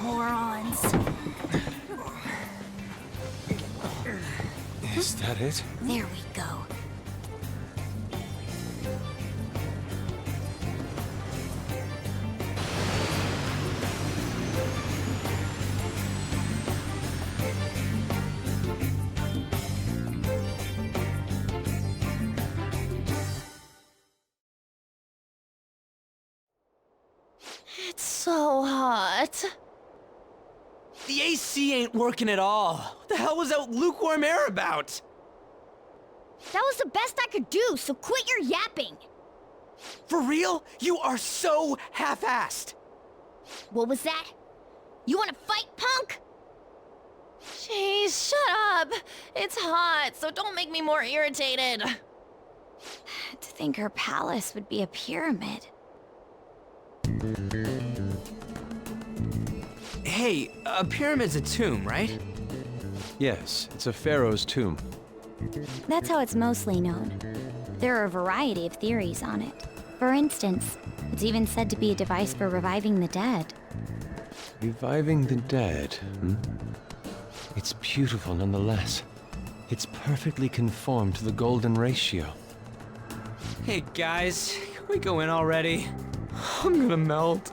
Morons. Is that it? There we go. It's so hot. The AC ain't working at all. What the hell was that lukewarm air about? That was the best I could do, so quit your yapping. For real? You are so half-assed. What was that? You wanna fight, punk? Jeez, shut up. It's hot, so don't make me more irritated. To think her palace would be a pyramid. Hey, a pyramid's a tomb, right? Yes, it's a pharaoh's tomb. That's how it's mostly known. There are a variety of theories on it. For instance, it's even said to be a device for reviving the dead. Reviving the dead, hmm? It's beautiful nonetheless. It's perfectly conformed to the golden ratio. Hey guys, can we go in already? I'm gonna melt.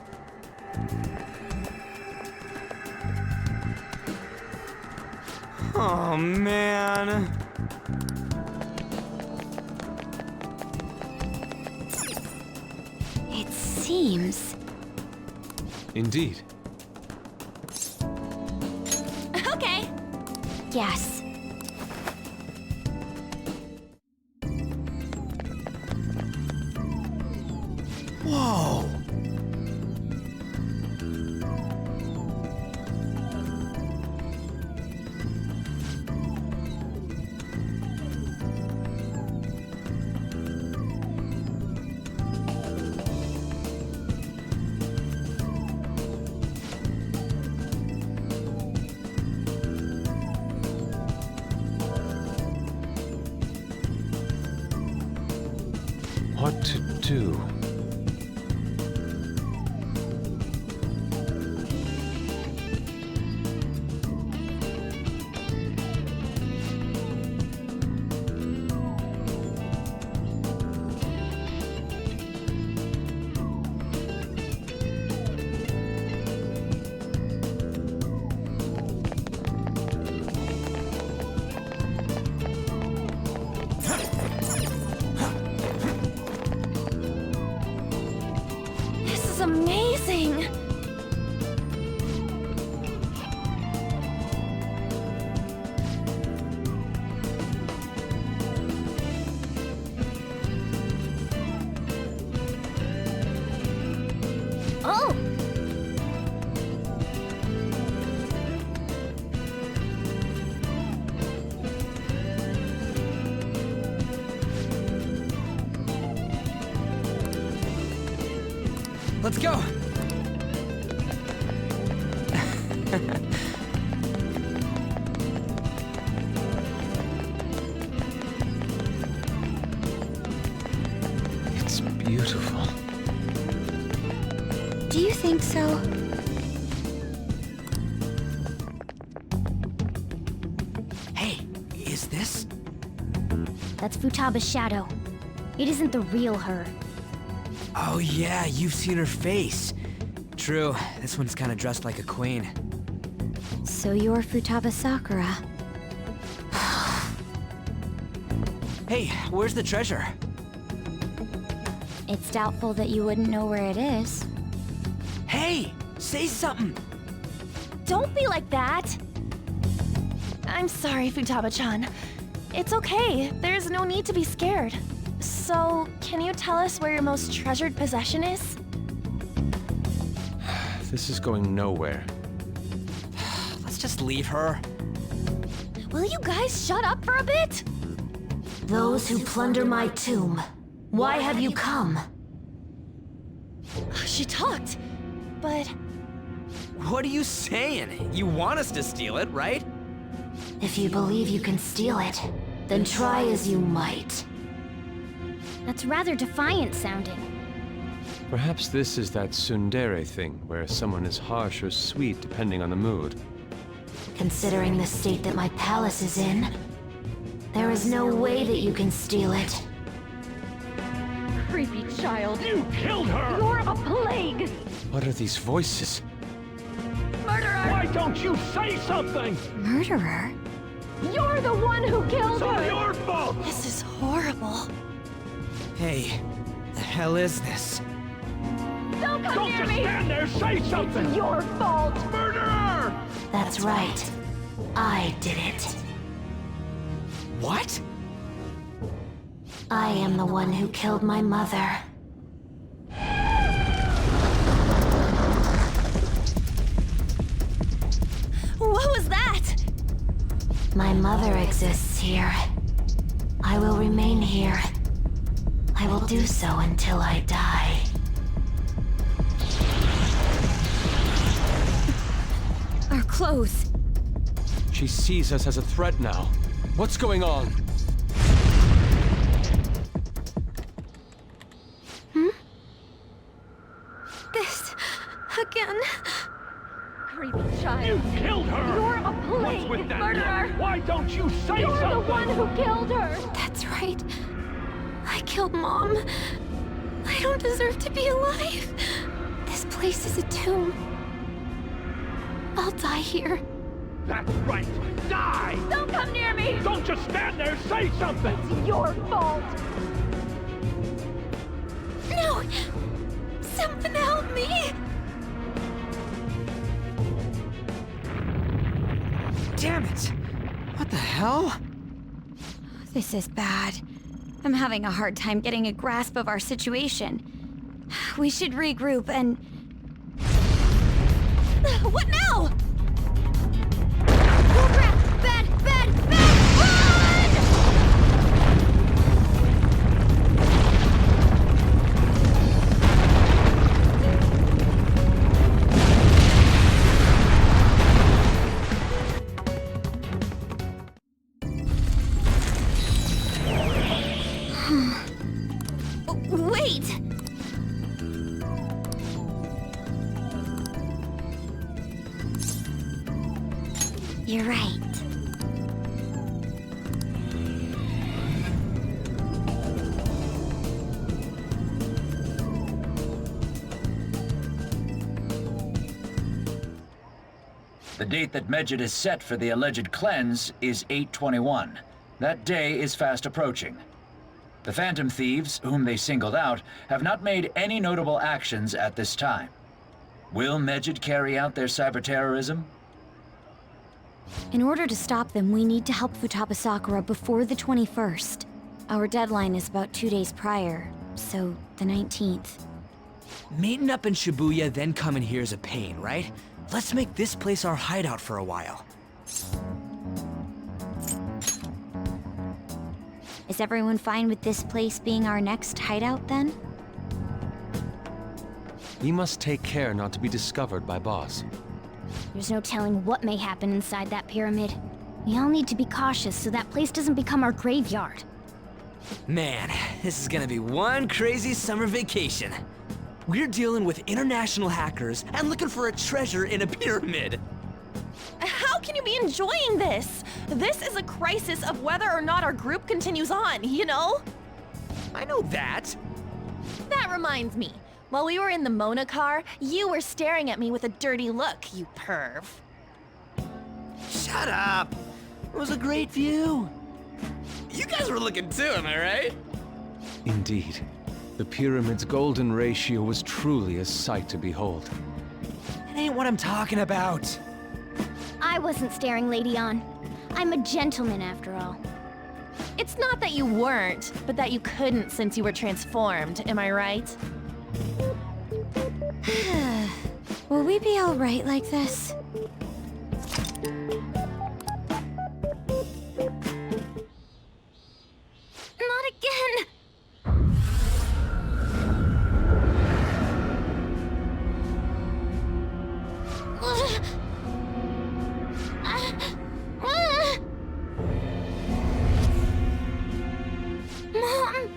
Oh man. It seems... Indeed. Okay. Yes. Whoa. What to do? This is amazing. Oh! Let's go. It's beautiful. Do you think so? Hey, is this? That's Futaba's shadow. It isn't the real her. Oh yeah, you've seen her face. True, this one's kind of dressed like a queen. So you're Futaba Sakura. Hey, where's the treasure? It's doubtful that you wouldn't know where it is. Hey, say something. Don't be like that. I'm sorry, Futaba-chan. It's okay. There's no need to be scared. So, can you tell us where your most treasured possession is? This is going nowhere. Let's just leave her. Will you guys shut up for a bit? Those who plunder my tomb, why have you come? She talked, but What are you saying? You want us to steal it, right? If you believe you can steal it, then try as you might. That's rather defiant sounding. Perhaps this is that tsundere thing, where someone is harsh or sweet depending on the mood. Considering the state that my palace is in, there is no way that you can steal it. Creepy child. You killed her! You're a plague! What are these voices? Murderer! Why don't you say something? Murderer? You're the one who killed It's all her! your fault! this is horrible. Hey, the hell is this? Don't come Don't near just me! stand there, say something! It's your fault! Murderer! That's right. I did it. What? I am the one who killed my mother. What was that? My mother exists here. I will remain here. I will do so until I die. Our clothes. She sees us as a threat now. What's going on? This again. Creepy child. You killed her! You're a plague! What's with that Murderer! look? Why don't you say You're something? the one who killed her! That's right. I killed Mom. I don't deserve to be alive. This place is a tomb. I'll die here. That's right! Die! Don't come near me! Don't just stand there, say something! It's your fault! No! Something help me! Damn it! What the hell? This is bad. I'm having a hard time getting a grasp of our situation. We should regroup and... What now? Oh crap! Bad! Bad! Bad! Run! Wait! You're right. The date that Medjed is set for the alleged cleanse is 8/21. That day is fast approaching. The Phantom Thieves, whom they singled out, have not made any notable actions at this time. Will Medjed carry out their cyber-terrorism? In order to stop them, we need to help Futaba Sakura before the 21st. Our deadline is about 2 days prior, so the 19th. Meeting up in Shibuya, then coming here is a pain, right? Let's make this place our hideout for a while. Is everyone fine with this place being our next hideout, then? We must take care not to be discovered by Boss. There's no telling what may happen inside that pyramid. We all need to be cautious so that place doesn't become our graveyard. Man, this is gonna be one crazy summer vacation. We're dealing with international hackers and looking for a treasure in a pyramid. How can you be enjoying this? This is a crisis of whether or not our group continues on, you know? I know that. That reminds me. While we were in the Mona car, you were staring at me with a dirty look, you perv. Shut up. It was a great view. You guys were looking too, am I right? Indeed. The pyramid's golden ratio was truly a sight to behold. It ain't what I'm talking about. I wasn't staring Lady On. I'm a gentleman after all. It's not that you weren't, but that you couldn't since you were transformed, am I right? Will we be alright like this? Not again! Mom!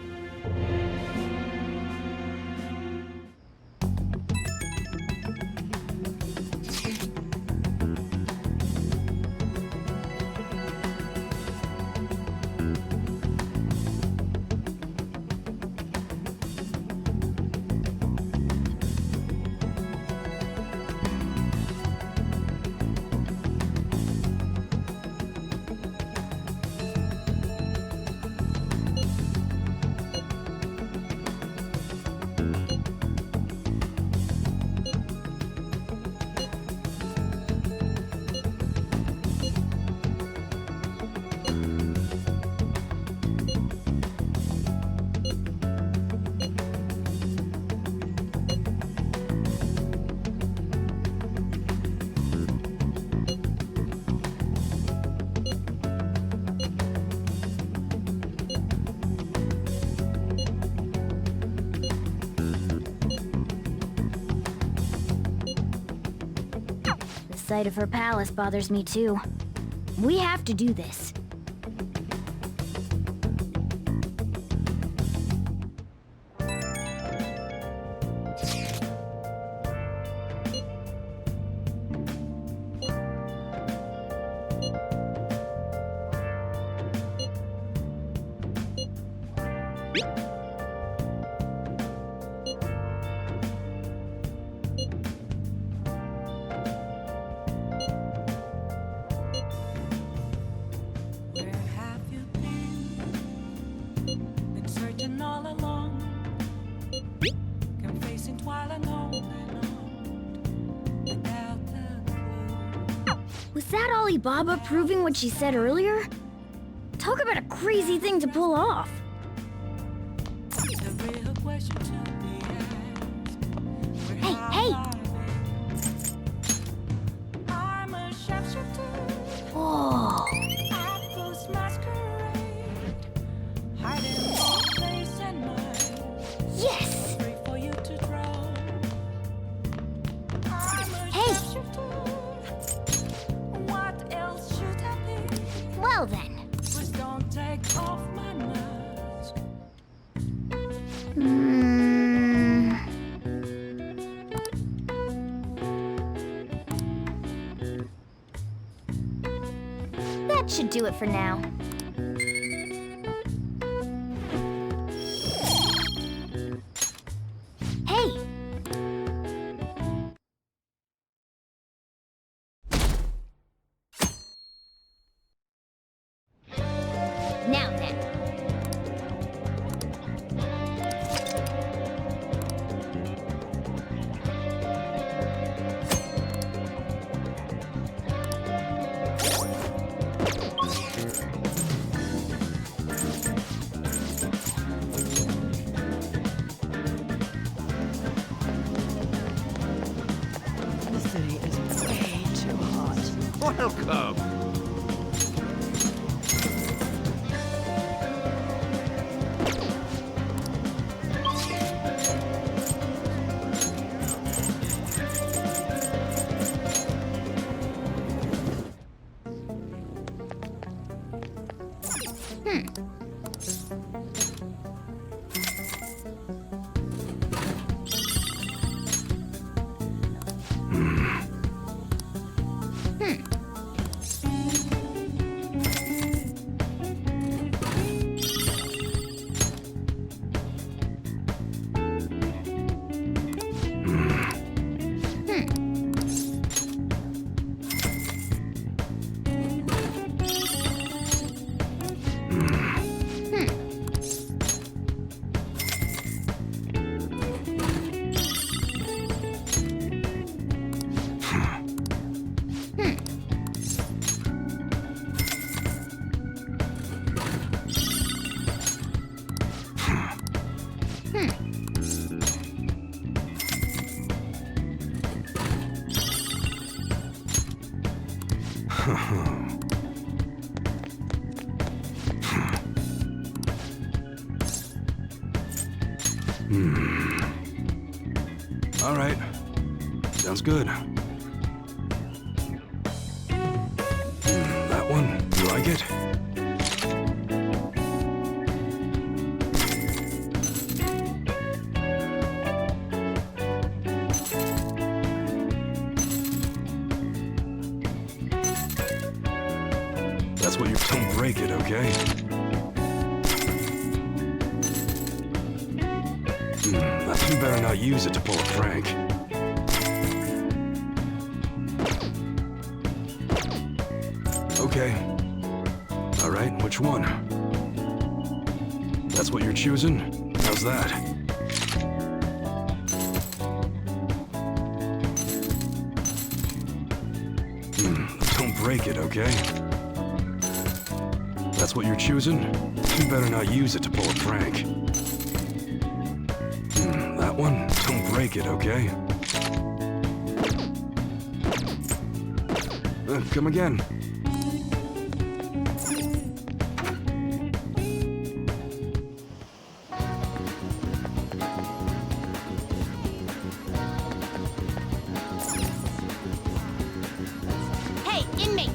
The sight of her palace bothers me too. We have to do this. Was that Alibaba proving what she said earlier? Talk about a crazy thing to pull off. Hey, hey! Oh. Yes! Hey! Well then. That should do it for now. Hey! Now then. The city is way too hot. Welcome. All right. Sounds good. That one, you like it? That's what you don't break it, okay? You better not use it to pull a prank. Okay. All right, which one? That's what you're choosing? How's that? Don't break it, okay? That's what you're choosing? You better not use it to pull a prank. That one? Don't break it, okay? Come again. Hey, inmate!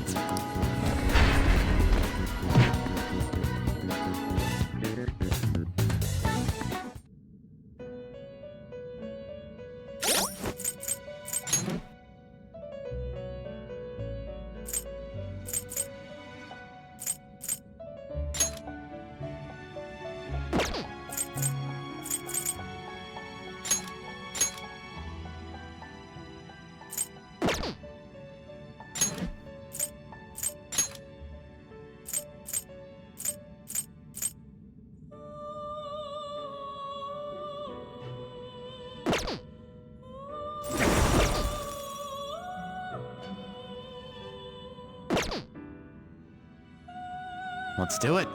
Let's do it.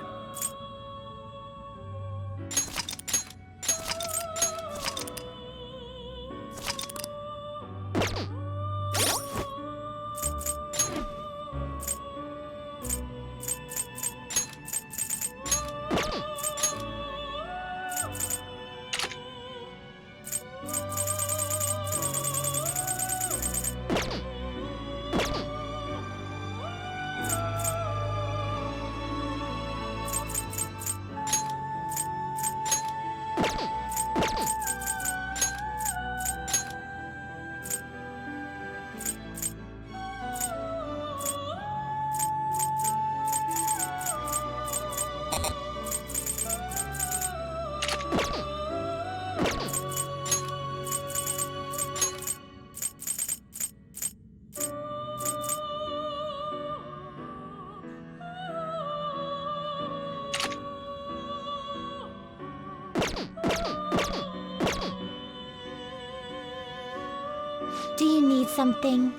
Do you need something?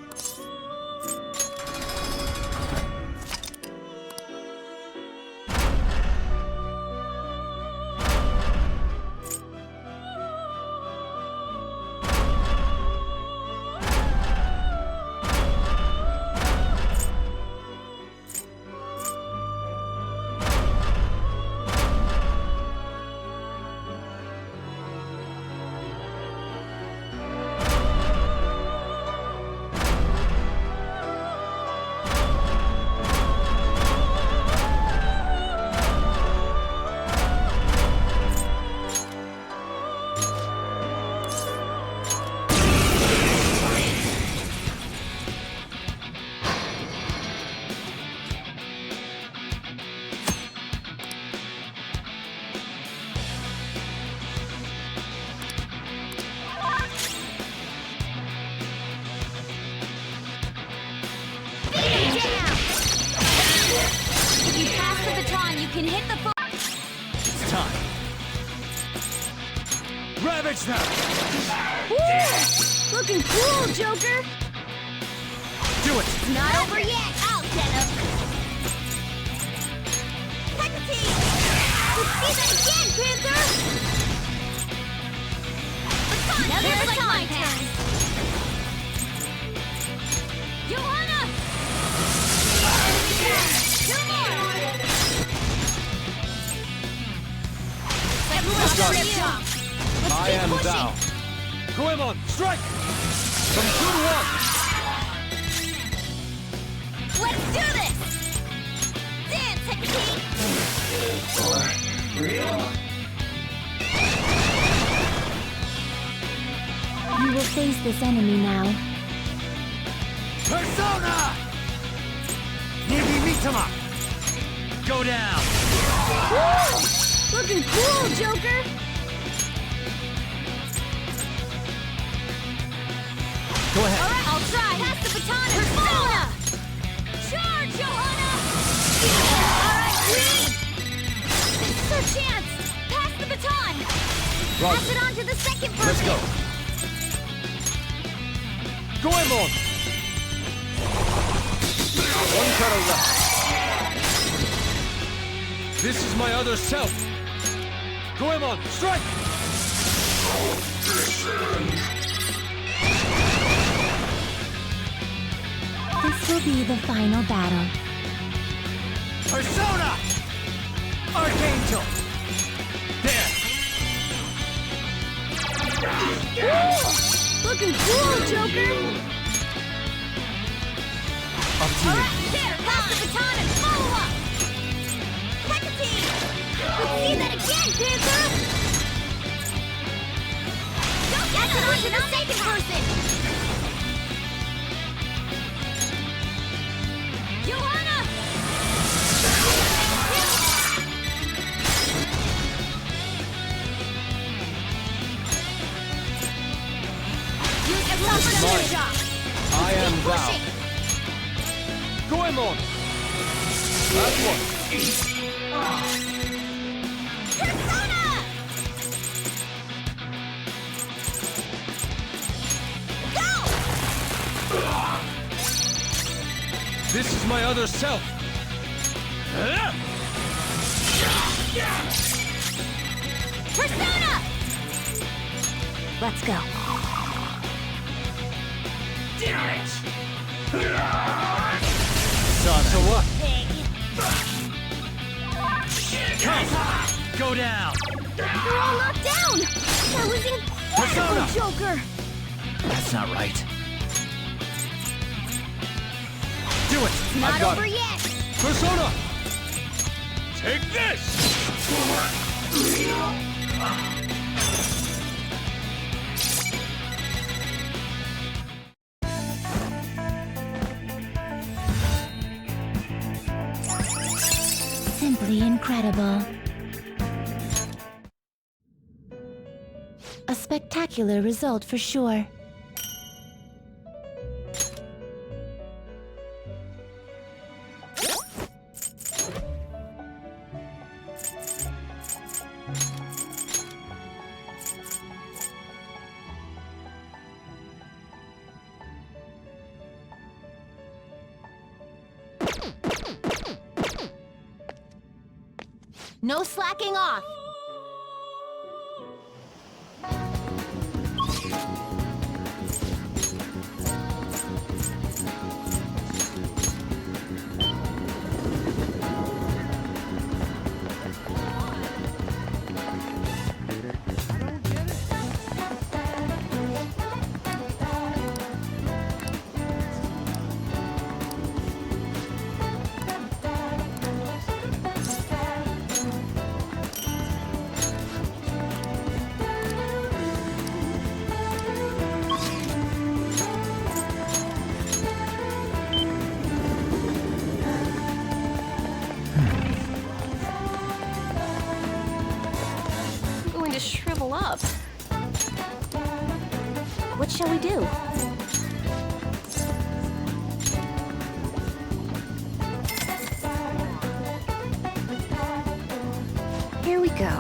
If you pass the baton, you can hit the It's time. Ravage them! Woo! Looking cool, Joker! Do it! It's not over yet! I'll get him! Penalty! Let's see that again, Panther! job. Let's I keep am pushing. thou. Goemon, strike! From 2 to 1! Let's do this! Dance, Hecate! You will face this enemy now. Persona! Nibimitama! Go down! Woo! Looking cool, Joker! Go ahead. Alright, I'll try. Pass the baton and Persona! Charge, Johanna! Alright, Queen! This is our chance! Pass the baton! Pass it on to the second person! Let's go. Goemon! One cutter left. This is my other self. Goemon, strike! This will be the final battle. Persona! Archangel! There! Woo! Looking cool, Joker! Up to you. Alright, there! Pass the baton and follow up! Hecate! Let's see that again, Panther! Don't get it on to the second person! Johanna! Use your Mine. job! I am thou. Goemon! Last one. Persona! Go! This is my other self. Persona! Let's go. So what? Pig. Come! Go down! They're all knocked down! That was incredible, Persona! Joker! That's not right. Do it! Not got over it. yet! Persona! Take this! Simply incredible. A spectacular result for sure. No slacking off! To shrivel up. What shall we do? Here we go.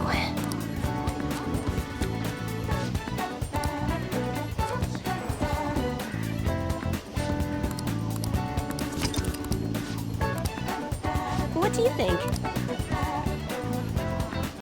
What do you think?